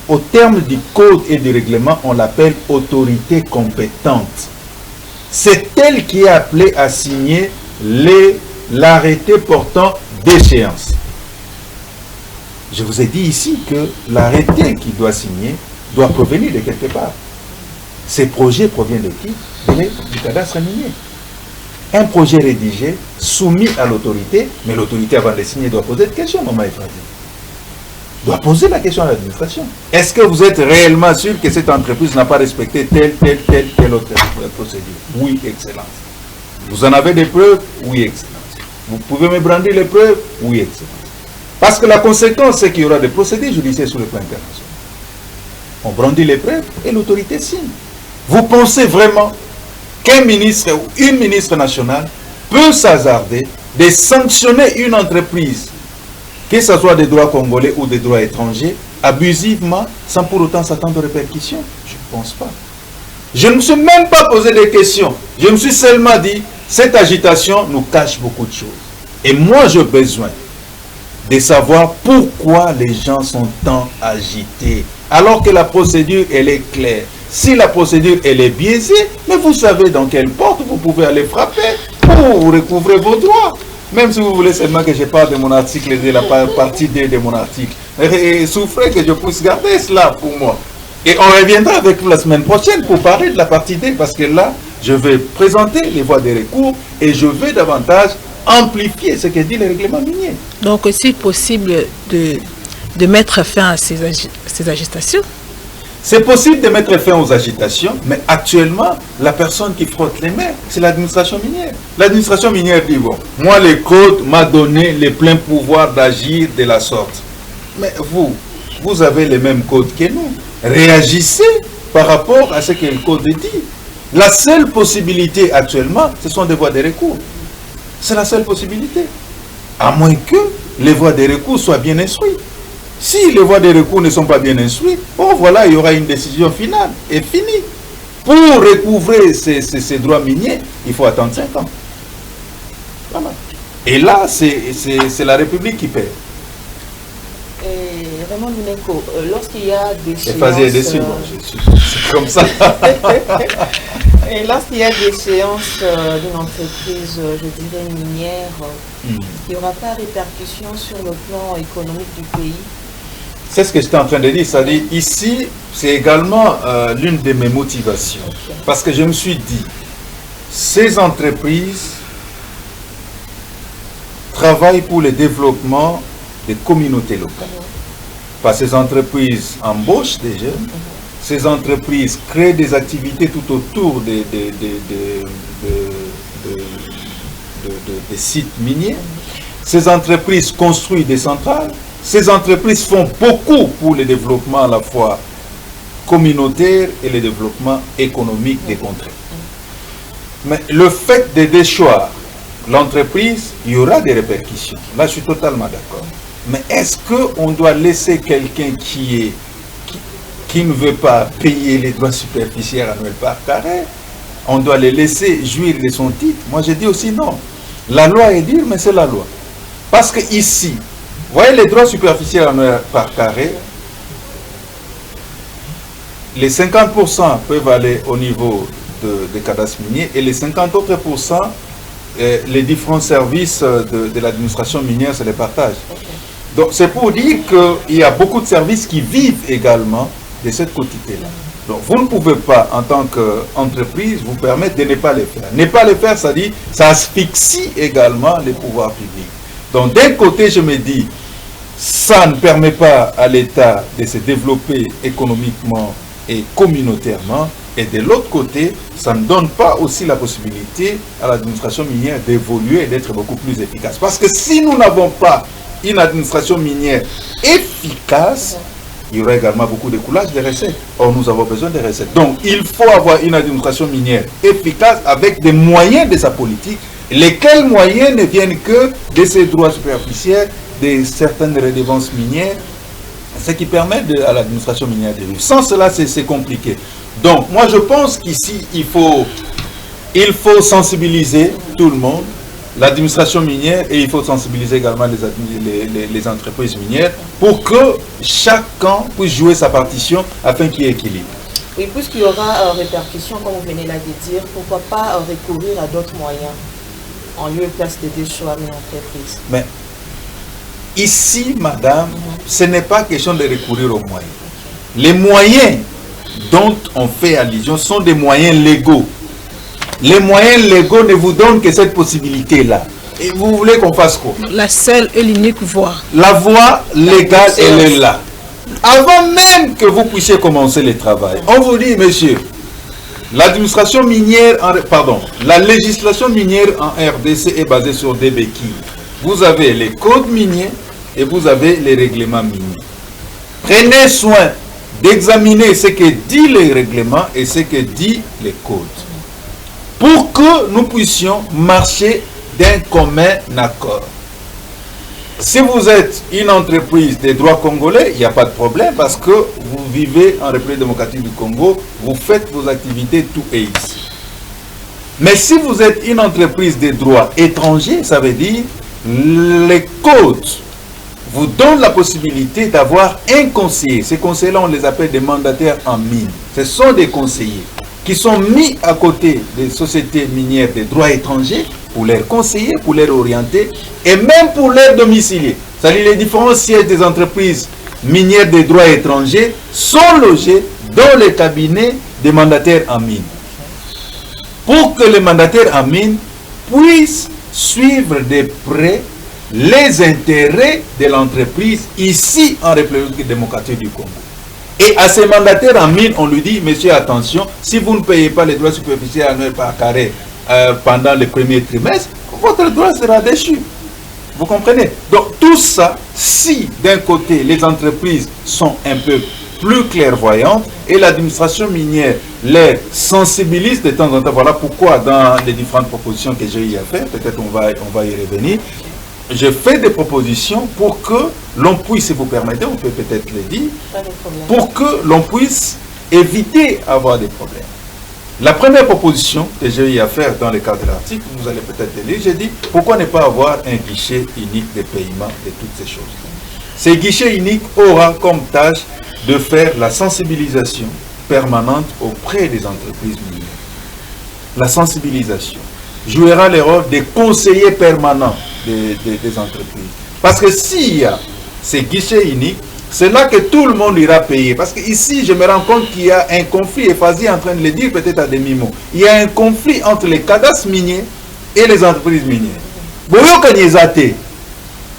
au terme du code et du règlement, on l'appelle autorité compétente. C'est elle qui est appelée à signer l'arrêté portant d'échéance. Je vous ai dit ici que l'arrêté qu'il doit signer doit provenir de quelque part. Ces projets proviennent de qui? Du cadastre minier. Un projet rédigé, soumis à l'autorité, mais l'autorité avant de signer doit poser des questions, maman Efrazi. Doit poser la question à l'administration. Est-ce que vous êtes réellement sûr que cette entreprise n'a pas respecté telle autre procédure? Oui, Excellence. Vous en avez des preuves? Oui, Excellence. Vous pouvez me brandir les preuves? Oui, Excellence. Parce que la conséquence, c'est qu'il y aura des procédures judiciaires sur le plan international. On brandit les preuves et l'autorité signe. Vous pensez vraiment qu'un ministre ou une ministre nationale peut s'hasarder de sanctionner une entreprise, que ce soit des droits congolais ou des droits étrangers, abusivement, sans pour autant s'attendre aux répercussions? Je ne pense pas. Je ne me suis même pas posé des questions. Je me suis seulement dit, cette agitation nous cache beaucoup de choses. Et moi, j'ai besoin de savoir pourquoi les gens sont tant agités, alors que la procédure, elle est claire. Si la procédure, elle est biaisée, mais vous savez dans quelle porte vous pouvez aller frapper pour recouvrer vos droits. Même si vous voulez seulement que je parle de mon article, de la partie D de mon article. Et souffrez que je puisse garder cela pour moi. Et on reviendra avec vous la semaine prochaine pour parler de la partie D, parce que là, je vais présenter les voies de recours et je vais davantage amplifier ce que dit le règlement minier. Donc, c'est possible de mettre fin à ces agitations? C'est possible de mettre fin aux agitations, mais actuellement, la personne qui frotte les mains, c'est l'administration minière. L'administration minière dit, bon, moi, le code m'a donné le plein pouvoir d'agir de la sorte. Mais vous avez les mêmes codes que nous. Réagissez par rapport à ce que le code dit. La seule possibilité actuellement, ce sont des voies de recours. C'est la seule possibilité. À moins que les voies de recours soient bien instruites. Si les voies de recours ne sont pas bien instruites, bon voilà, il y aura une décision finale et finie. Pour recouvrer ces droits miniers, il faut attendre 5 ans. Voilà. Et là, c'est la République qui paie. Raymond Luneko, lorsqu'il y a des c'est comme ça. Et lorsqu'il y a des séances d'une entreprise, je dirais minière, il n'y aura pas de répercussion sur le plan économique du pays? C'est ce que j'étais en train de dire. C'est-à-dire, ici, c'est également l'une de mes motivations. Okay. Parce que je me suis dit, ces entreprises travaillent pour le développement des communautés locales. Parce que ces entreprises embauchent des jeunes, ces entreprises créent des activités tout autour des sites miniers, ces entreprises construisent des centrales, ces entreprises font beaucoup pour le développement à la fois communautaire et le développement économique des contrées. Mais le fait de déchoir l'entreprise, il y aura des répercussions. Là, je suis totalement d'accord. Mais est-ce qu'on doit laisser quelqu'un qui ne veut pas payer les droits superficiels annuels par carré, on doit les laisser jouir de son titre? Moi, je dis aussi non. La loi est dure, mais c'est la loi. Parce que ici, vous voyez les droits superficiels annuels par carré, les 50% peuvent aller au niveau des cadastres miniers et les 50 autres pourcents, les différents services de l'administration minière se les partagent. Donc c'est pour dire qu'il y a beaucoup de services qui vivent également de cette quotité-là. Donc vous ne pouvez pas, en tant qu'entreprise, vous permettre de ne pas les faire. Ne pas les faire, ça dit, ça asphyxie également les pouvoirs publics. Donc d'un côté, je me dis, ça ne permet pas à l'État de se développer économiquement et communautairement, et de l'autre côté, ça ne donne pas aussi la possibilité à l'administration minière d'évoluer et d'être beaucoup plus efficace. Parce que si nous n'avons pas une administration minière efficace, il y aura également beaucoup de coulage de recettes. Or, nous avons besoin de recettes. Donc, il faut avoir une administration minière efficace avec des moyens de sa politique, lesquels moyens ne viennent que de ses droits superficiels, de certaines redevances minières, ce qui permet à l'administration minière de vivre. Sans cela, c'est compliqué. Donc, moi, je pense qu'ici, il faut sensibiliser tout le monde, l'administration minière, et il faut sensibiliser également les entreprises minières pour que chacun puisse jouer sa partition afin qu'il y ait équilibre. Oui, puisqu'il y aura répercussion, comme vous venez là de dire, pourquoi pas recourir à d'autres moyens en lieu et place de déchoir une entreprise? Mais ici, madame, ce n'est pas question de recourir aux moyens. Les moyens dont on fait allusion sont des moyens légaux. Les moyens légaux ne vous donnent que cette possibilité-là. Et vous voulez qu'on fasse quoi? La seule et l'unique voie. La voie légale, elle est là. Avant même que vous puissiez commencer le travail, on vous dit, monsieur, l'administration minière, la législation minière en RDC est basée sur des béquilles. Vous avez les codes miniers et vous avez les règlements miniers. Prenez soin d'examiner ce que dit les règlements et ce que dit les codes, pour que nous puissions marcher d'un commun accord. Si vous êtes une entreprise des droits congolais, il n'y a pas de problème parce que vous vivez en République démocratique du Congo, vous faites vos activités, tout est ici. Mais si vous êtes une entreprise des droits étrangers, ça veut dire les codes vous donnent la possibilité d'avoir un conseiller. Ces conseillers-là, on les appelle des mandataires en mine. Ce sont des conseillers qui sont mis à côté des sociétés minières des droits étrangers pour les conseiller, pour les orienter et même pour les domicilier. C'est-à-dire les différents sièges des entreprises minières des droits étrangers sont logés dans les cabinets des mandataires en mine. Pour que les mandataires en mine puissent suivre de près les intérêts de l'entreprise ici en République démocratique du Congo. Et à ces mandataires en mine, on lui dit, monsieur, attention, si vous ne payez pas les droits superficiels annuels par carré pendant le premier trimestre, votre droit sera déchu. Vous comprenez? Donc tout ça, si d'un côté les entreprises sont un peu plus clairvoyantes et l'administration minière les sensibilise de temps en temps, voilà pourquoi dans les différentes propositions que j'ai eu à faire, peut-être on va y revenir, je fais des propositions pour que l'on puisse, si vous permettez, on peut peut-être le dire, pour que l'on puisse éviter d'avoir des problèmes. La première proposition que j'ai eu à faire dans le cadre de l'article, vous allez peut-être le lire, j'ai dit, pourquoi ne pas avoir un guichet unique de paiement de toutes ces choses. Ce guichet unique aura comme tâche de faire la sensibilisation permanente auprès des entreprises minières. La sensibilisation jouera le rôle des conseillers permanents des entreprises. Parce que s'il y a ces guichets uniques, c'est là que tout le monde ira payer. Parce que ici, je me rends compte qu'il y a un conflit, et Fazi est en train de le dire peut-être à demi-mot. Il y a un conflit entre les cadastres miniers et les entreprises minières.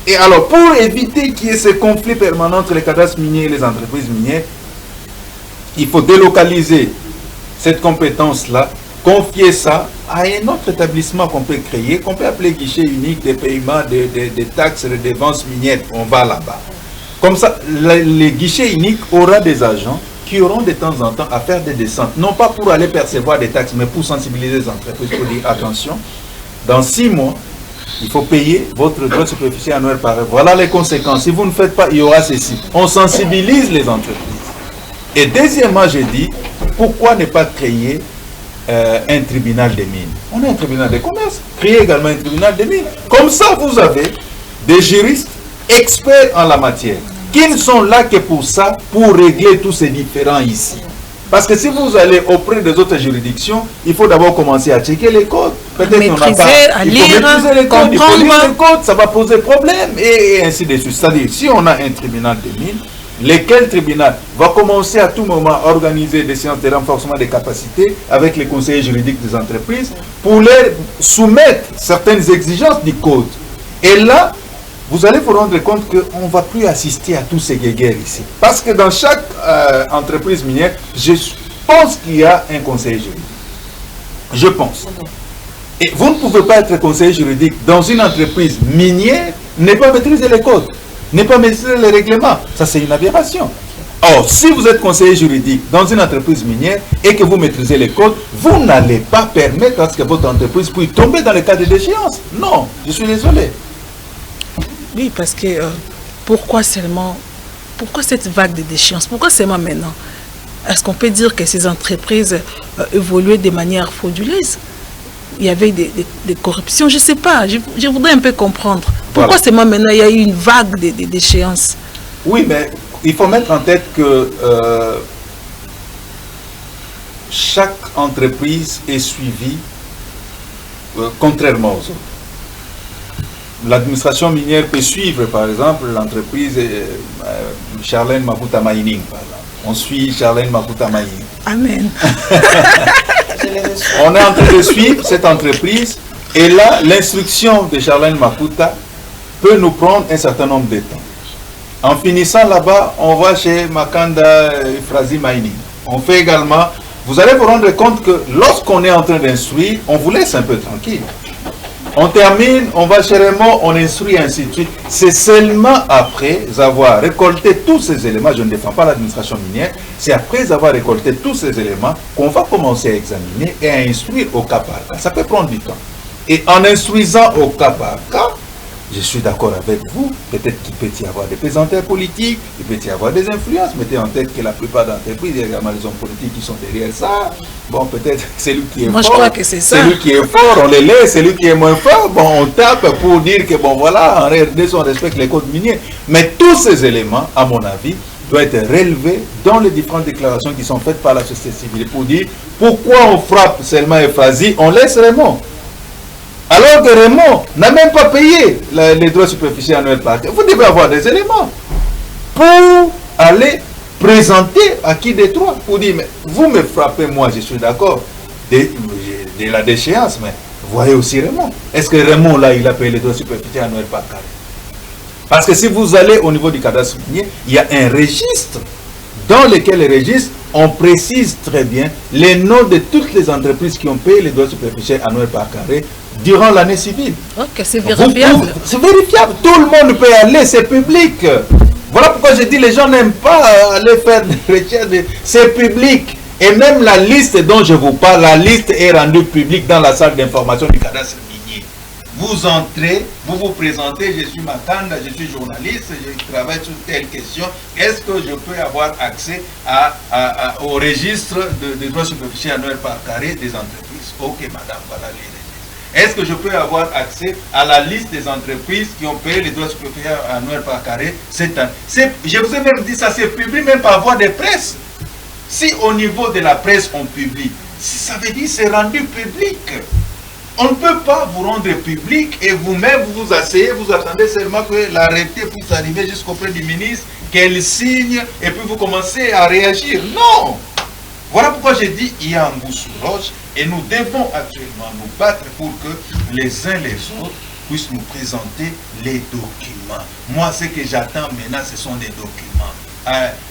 Et alors, pour éviter qu'il y ait ce conflit permanent entre les cadastres miniers et les entreprises minières, il faut délocaliser cette compétence-là, confier ça à un autre établissement qu'on peut créer, qu'on peut appeler guichet unique des paiements des taxes et des dépenses minières. On va là-bas. Comme ça, les guichets uniques aura des agents qui auront de temps en temps à faire des descentes, non pas pour aller percevoir des taxes, mais pour sensibiliser les entreprises, pour dire attention, dans 6 mois, il faut payer votre droit de superficie annuel par an. Voilà les conséquences. Si vous ne faites pas, il y aura ceci. On sensibilise les entreprises. Et deuxièmement, j'ai dit, pourquoi ne pas créer un tribunal des mines? On a un tribunal de commerce. Créez également un tribunal des mines. Comme ça, vous avez des juristes experts en la matière, qui ne sont là que pour ça, pour régler tous ces différends ici. Parce que si vous allez auprès des autres juridictions, il faut d'abord commencer à checker les codes. Peut-être qu'on n'a pas. À lire, il faut maîtriser les codes, il faut lire les codes, ça va poser problème, et ainsi de suite. C'est-à-dire, si on a un tribunal des mines, lequel tribunal va commencer à tout moment à organiser des séances de renforcement des capacités avec les conseillers juridiques des entreprises pour leur soumettre certaines exigences du code. Et là, vous allez vous rendre compte qu'on ne va plus assister à tous ces guéguerres ici. Parce que dans chaque entreprise minière, je pense qu'il y a un conseiller juridique. Je pense. Et vous ne pouvez pas être conseiller juridique dans une entreprise minière, ne pas maîtriser les codes, ne pas maîtriser les règlements. Ça, c'est une aberration. Or, si vous êtes conseiller juridique dans une entreprise minière et que vous maîtrisez les codes, vous n'allez pas permettre à ce que votre entreprise puisse tomber dans le cas de déchéance. Non, je suis désolé. Oui, parce que pourquoi cette vague de déchéance? Pourquoi seulement maintenant? Est-ce qu'on peut dire que ces entreprises évoluaient de manière frauduleuse? Il y avait des corruptions, je ne sais pas. Je voudrais un peu comprendre. Pourquoi seulement maintenant il y a eu une vague de déchéance? Oui, mais il faut mettre en tête que chaque entreprise est suivie contrairement aux autres. L'administration minière peut suivre, par exemple, l'entreprise Charlène Maputa Mining, par exemple. On suit Charlène Maputa Mining. Amen. On est en train de suivre cette entreprise, et là, l'instruction de Charlène Maputa peut nous prendre un certain nombre de temps. En finissant là-bas, on va chez Makanda Frazi Mining. On fait également... Vous allez vous rendre compte que lorsqu'on est en train d'instruire, on vous laisse un peu tranquille. On termine, on va chez Raymond, on instruit, ainsi de suite. C'est seulement après avoir récolté tous ces éléments, je ne défends pas l'administration minière, c'est après avoir récolté tous ces éléments qu'on va commencer à examiner et à instruire au cas par cas. Ça peut prendre du temps. Et en instruisant au cas par cas, je suis d'accord avec vous, peut-être qu'il peut y avoir des présenteurs politiques, il peut y avoir des influences. Mettez en tête que la plupart d'entreprises, il y a également des hommes politiques qui sont derrière ça. Bon, peut-être c'est lui qui est fort. Je crois que c'est ça. C'est lui qui est fort, on les laisse, c'est lui qui est moins fort. Bon, on tape pour dire que, bon, voilà, en réalité, on respecte les codes miniers. Mais tous ces éléments, à mon avis, doivent être relevés dans les différentes déclarations qui sont faites par la société civile pour dire pourquoi on frappe seulement Euphrasie, on laisse Raymond. Alors que Raymond n'a même pas payé les droits superficiels annuels par an. Vous devez avoir des éléments pour aller présenter à qui des droits. Pour dire, mais vous me frappez, moi je suis d'accord de la déchéance, mais voyez aussi Raymond. Est-ce que Raymond, là, il a payé les droits superficiels annuels par an? Parce que si vous allez au niveau du cadastre minier, il y a un registre dans lequel les registres, on précise très bien les noms de toutes les entreprises qui ont payé les droits superficiels annuels par carré durant l'année civile. Ok, c'est vérifiable. C'est vérifiable. Tout le monde peut aller, c'est public. Voilà pourquoi je dis les gens n'aiment pas aller faire des recherches. C'est public. Et même la liste dont je vous parle, la liste est rendue publique dans la salle d'information du cadastre minier. Vous entrez, vous vous présentez, je suis Makanda, je suis journaliste, je travaille sur telle question. Est-ce que je peux avoir accès au registre de droits superficiels annuels par carré des entreprises? Ok, madame, voilà les registres. Est-ce que je peux avoir accès à la liste des entreprises qui ont payé les droits superficiels annuels par carré cette année? Je vous ai même dit ça, c'est publié même par voie de presse. Si au niveau de la presse on publie, ça veut dire c'est rendu public. On ne peut pas vous rendre public et vous-même vous vous asseyez, vous attendez seulement que l'arrêté puisse arriver jusqu'auprès du ministre, qu'elle signe et puis vous commencez à réagir. Non! Voilà pourquoi j'ai dit il y a un goût sous roche et nous devons actuellement nous battre pour que les uns les autres puissent nous présenter les documents. Moi, ce que j'attends maintenant, ce sont des documents.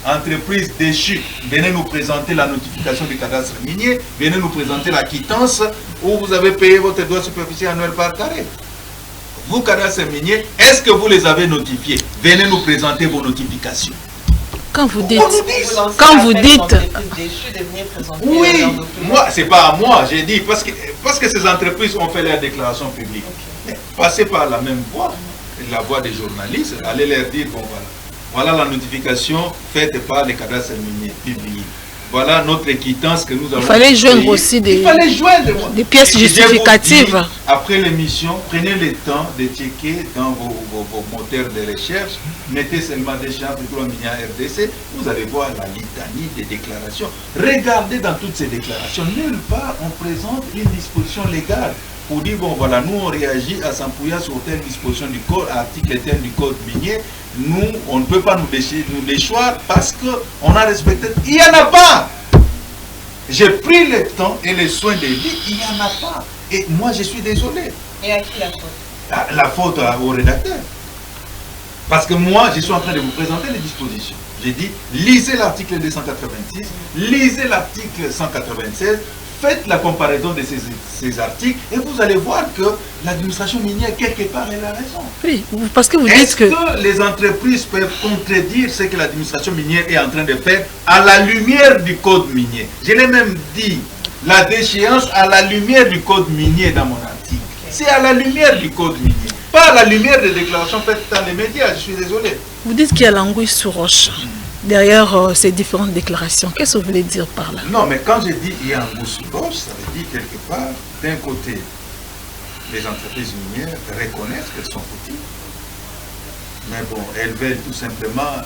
Entreprise déchue, venez nous présenter la notification du cadastre minier, venez nous présenter la quittance où vous avez payé votre droit superficiel annuel par carré. Vous, cadastre minier, est-ce que vous les avez notifiés? Venez nous présenter vos notifications. Quand vous dites, oui, moi, c'est pas à moi, j'ai dit, parce que ces entreprises ont fait leur déclaration publique. Okay. passez par la même voie, la voie des journalistes, allez leur dire, bon voilà la notification faite par les cadastres miniers publiés. Voilà notre quittance que nous avons. Il fallait joindre aussi des pièces justificatives. Après l'émission, prenez le temps de checker dans vos moteurs de recherche, mettez seulement des champs pour minier RDC, vous allez voir la litanie des déclarations. Regardez dans toutes ces déclarations, nulle part on présente une disposition légale pour dire, bon voilà, nous on réagit à s'empouiller sur telle disposition du code, article tel du code minier, nous on ne peut pas nous déchoir parce qu'on a respecté, il n'y en a pas. J'ai pris le temps et le soin de dire, il n'y en a pas. Et moi je suis désolé. Et à qui la faute? La faute au rédacteur. Parce que moi je suis en train de vous présenter les dispositions. J'ai dit, lisez l'article 286, lisez l'article 196, faites la comparaison de ces articles et vous allez voir que l'administration minière, quelque part, elle a raison. Oui, parce que vous dites que les entreprises peuvent contredire ce que l'administration minière est en train de faire à la lumière du code minier? Je l'ai même dit, la déchéance à la lumière du code minier dans mon article. C'est à la lumière du code minier, pas à la lumière des déclarations faites dans les médias, je suis désolé. Vous dites qu'il y a l'anguille sous roche. Derrière ces différentes déclarations, qu'est-ce que vous voulez dire par là? Non, mais quand je dis il y a un goût sous roche, ça veut dire quelque part, d'un côté, les entreprises minières reconnaissent qu'elles sont fautives, mais bon, elles veulent tout simplement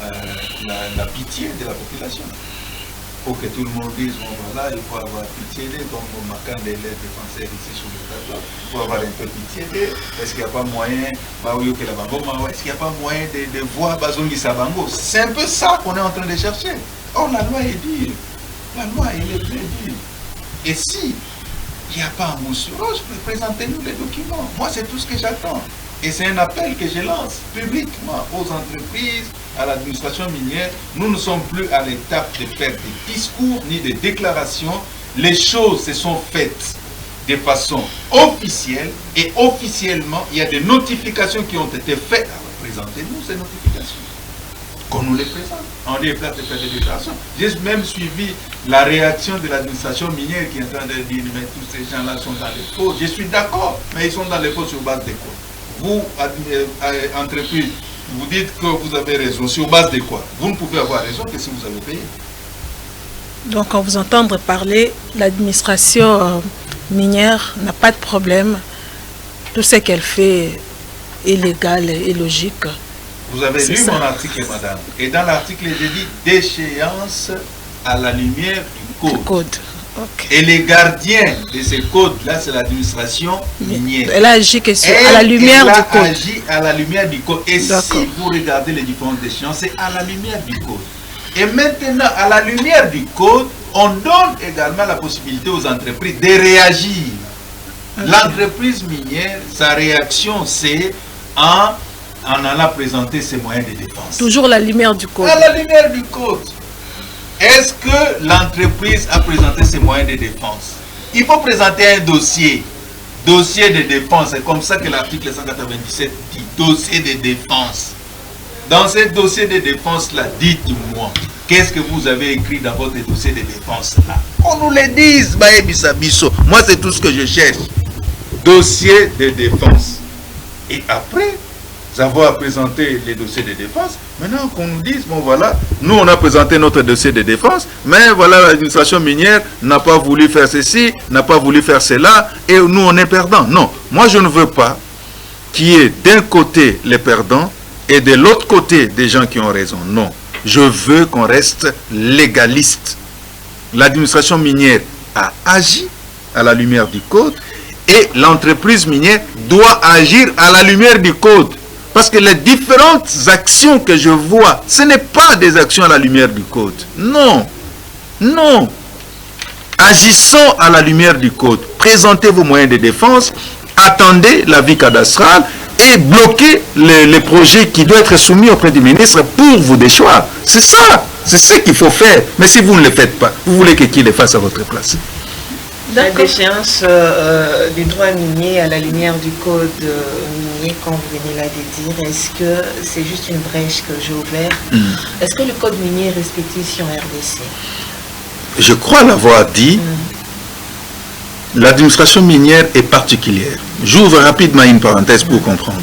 la pitié de la population. Pour que tout le monde dise, bon voilà, il faut avoir pitié d'eux, comme Macan des défenseurs ici sur le plateau, il faut avoir un peu pitié d'eux. Est-ce qu'il n'y a pas moyen, est-ce qu'il n'y a pas moyen de voir Bazongi Sabango? C'est un peu ça qu'on est en train de chercher. Or, la loi est dure. La loi, elle est très dure. Et si il n'y a pas un mot sur roche, présentez-nous les documents. Moi, c'est tout ce que j'attends. Et c'est un appel que je lance publiquement aux entreprises, à l'administration minière. Nous ne sommes plus à l'étape de faire des discours ni des déclarations. Les choses se sont faites de façon officielle et officiellement, il y a des notifications qui ont été faites. Alors, présentez-nous ces notifications. Qu'on nous les présente. On est prêt à faire des déclarations. J'ai même suivi la réaction de l'administration minière qui est en train de dire, mais tous ces gens-là sont dans les fautes. Je suis d'accord, mais ils sont dans les fautes sur base de quoi? Vous, entreprise, vous dites que vous avez raison. Sur base de quoi? Vous ne pouvez avoir raison que si vous avez payé. Donc, quand vous entendez parler, l'administration minière n'a pas de problème. Tout ce qu'elle fait est légal et logique. Vous avez lu mon article, madame. Et dans l'article, j'ai dit déchéance à la lumière du code. Okay. Et les gardiens de ces codes-là, c'est l'administration minière. Elle agit à la lumière du code. Elle agit à la lumière du code. Et si vous regardez les différentes déchéances, c'est à la lumière du code. Et maintenant, à la lumière du code, on donne également la possibilité aux entreprises de réagir. Okay. L'entreprise minière, sa réaction, c'est en allant présenter ses moyens de défense. Toujours la lumière du code. À la lumière du code. Est-ce que l'entreprise a présenté ses moyens de défense? Il faut présenter un dossier. Dossier de défense. C'est comme ça que l'article 197 dit. Dossier de défense. Dans ce dossier de défense-là, dites-moi, qu'est-ce que vous avez écrit dans votre dossier de défense-là? On nous le dise, Baye Bissabiso. Moi, c'est tout ce que je cherche. Dossier de défense. Et après avoir présenté les dossiers de défense, maintenant qu'on nous dise, bon voilà, nous on a présenté notre dossier de défense, mais voilà, l'administration minière n'a pas voulu faire ceci, n'a pas voulu faire cela, et nous on est perdants. Non, moi je ne veux pas qu'il y ait d'un côté les perdants et de l'autre côté des gens qui ont raison. Non, je veux qu'on reste légaliste. L'administration minière a agi à la lumière du code et l'entreprise minière doit agir à la lumière du code. Parce que les différentes actions que je vois, ce n'est pas des actions à la lumière du code. Non. Non. Agissons à la lumière du code. Présentez vos moyens de défense, attendez l'avis cadastral et bloquez les projets qui doivent être soumis auprès du ministre pour vous déchoir. C'est ça. C'est ce qu'il faut faire. Mais si vous ne le faites pas, vous voulez que qui le fasse à votre place? La déchéance du droit minier à la lumière du code minier, comme vous venez là de dire, est-ce que c'est juste une brèche que j'ai ouverte? Est-ce que le code minier est respecté ici en RDC? Je crois l'avoir dit. l'administration minière est particulière. J'ouvre rapidement une parenthèse pour comprendre.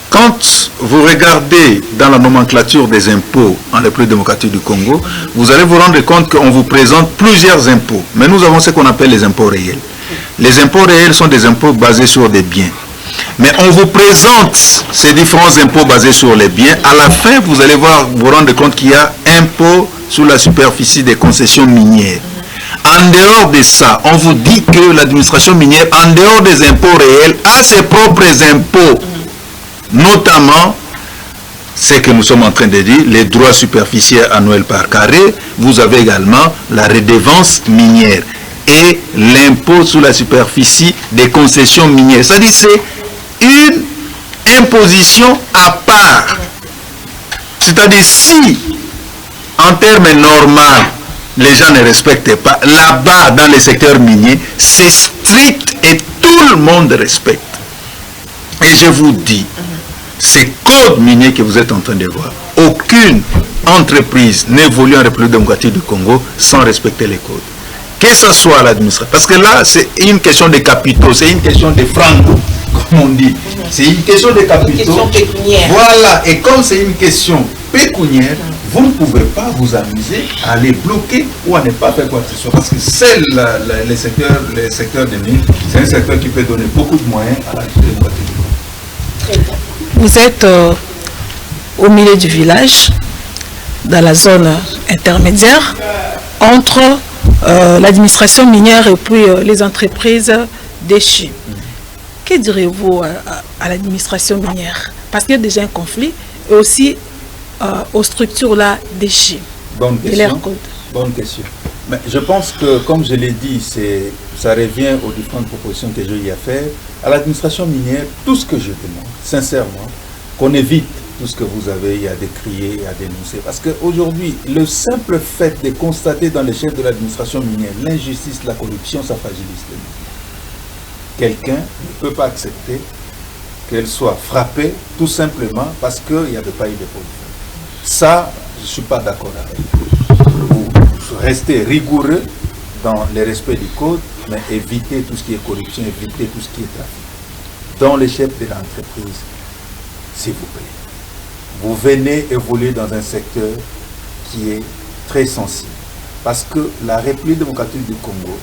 Quand vous regardez dans la nomenclature des impôts en République démocratique du Congo, vous allez vous rendre compte qu'on vous présente plusieurs impôts. Mais nous avons ce qu'on appelle les impôts réels. Les impôts réels sont des impôts basés sur des biens. Mais on vous présente ces différents impôts basés sur les biens. À la fin, vous allez vous rendre compte qu'il y a impôt sur la superficie des concessions minières. En dehors de ça, on vous dit que l'administration minière, en dehors des impôts réels, a ses propres impôts. Notamment, ce que nous sommes en train de dire, les droits superficiels annuels par carré. Vous avez également la redevance minière et l'impôt sur la superficie des concessions minières. C'est-à-dire c'est une imposition à part. C'est-à-dire si, en termes normaux, les gens ne respectent pas, là-bas, dans les secteurs miniers, c'est strict et tout le monde respecte. Et je vous dis, ces codes miniers que vous êtes en train de voir, aucune entreprise n'évolue en République démocratique du Congo sans respecter les codes. Que ce soit l'administration. Parce que là, c'est une question de capitaux, c'est une question de francs, comme on dit. C'est une question de capitaux. Une question pécuniaire. Voilà, et comme c'est une question pécuniaire, vous ne pouvez pas vous amuser à les bloquer ou à ne pas faire quoi que ce soit. Parce que c'est les secteurs de mines, c'est un secteur qui peut donner beaucoup de moyens à la République démocratique du Congo. Très bien. Vous êtes au milieu du village, dans la zone intermédiaire, entre l'administration minière et puis les entreprises déchues. Que direz-vous à l'administration minière? Parce qu'il y a déjà un conflit et aussi aux structures là déchues. Bonne question. Bonne question. Mais je pense que, comme je l'ai dit, ça revient aux différentes propositions que j'ai eu à faire. À l'administration minière, tout ce que je demande, sincèrement, qu'on évite tout ce que vous avez à décrier et à dénoncer. Parce qu'aujourd'hui, le simple fait de constater dans les chefs de l'administration minière l'injustice, la corruption, ça fragilise les mines. Quelqu'un ne peut pas accepter qu'elle soit frappée tout simplement parce qu'il y a des pays de pauvreté. Ça, je ne suis pas d'accord avec vous. Vous restez rigoureux dans le respect du code, mais évitez tout ce qui est corruption, évitez tout ce qui est trafic. Dans les chefs de l'entreprise, s'il vous plaît, vous venez évoluer dans un secteur qui est très sensible. Parce que la République démocratique du Congo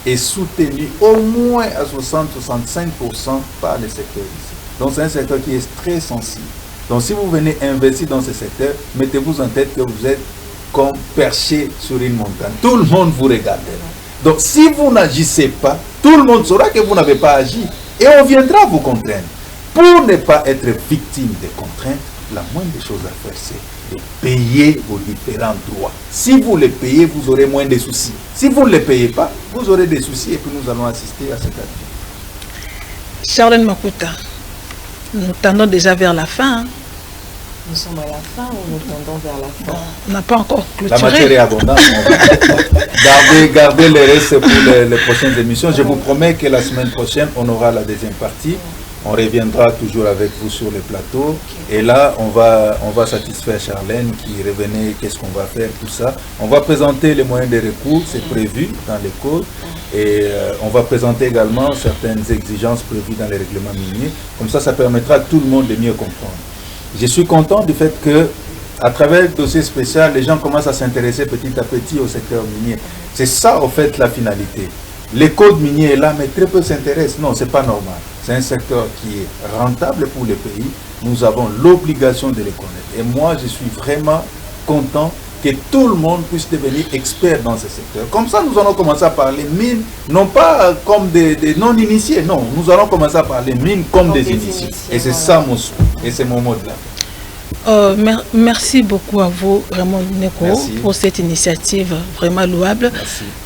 est soutenue au moins à 60-65% par les secteurs ici. Donc c'est un secteur qui est très sensible. Donc si vous venez investir dans ce secteur, mettez-vous en tête que vous êtes comme perché sur une montagne. Tout le monde vous regarde. Donc si vous n'agissez pas, tout le monde saura que vous n'avez pas agi. Et on viendra vous contraindre. Pour ne pas être victime des contraintes, la moindre des choses à faire, c'est de payer vos différents droits. Si vous les payez, vous aurez moins de soucis. Si vous ne les payez pas, vous aurez des soucis et puis nous allons assister à cette activité. Charlène Makuta, nous tendons déjà vers la fin. Hein. Nous sommes à la fin ou nous tendons vers la fin? On n'a pas encore clôturé. La matière est abondante. Gardez les restes pour les prochaines émissions. Je vous promets que la semaine prochaine, on aura la deuxième partie. On reviendra toujours avec vous sur le plateau. Et là, on va satisfaire Charlène qui revenait, qu'est-ce qu'on va faire, tout ça. On va présenter les moyens de recours, c'est prévu dans les codes. Et on va présenter également certaines exigences prévues dans les règlements miniers. Comme ça permettra à tout le monde de mieux comprendre. Je suis content du fait que, à travers le dossier spécial, les gens commencent à s'intéresser petit à petit au secteur minier. C'est ça, en fait, la finalité. Les codes miniers est là, mais très peu s'intéressent. Non, ce n'est pas normal. C'est un secteur qui est rentable pour le pays. Nous avons l'obligation de les connaître. Et moi, je suis vraiment content que tout le monde puisse devenir expert dans ce secteur. Comme ça, nous allons commencer à parler mines, non pas comme des non-initiés, non. Nous allons commencer à parler mines comme des initiés. Et c'est ça mon souhait. Et c'est mon mot de la fin. Merci beaucoup à vous, Raymond Lunéko, pour cette initiative vraiment louable.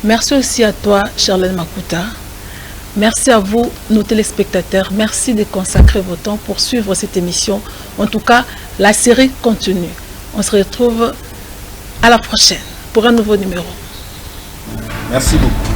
Merci aussi à toi, Charlène Makuta. Merci à vous, nos téléspectateurs. Merci de consacrer votre temps pour suivre cette émission. En tout cas, la série continue. On se retrouve à la prochaine pour un nouveau numéro. Merci beaucoup.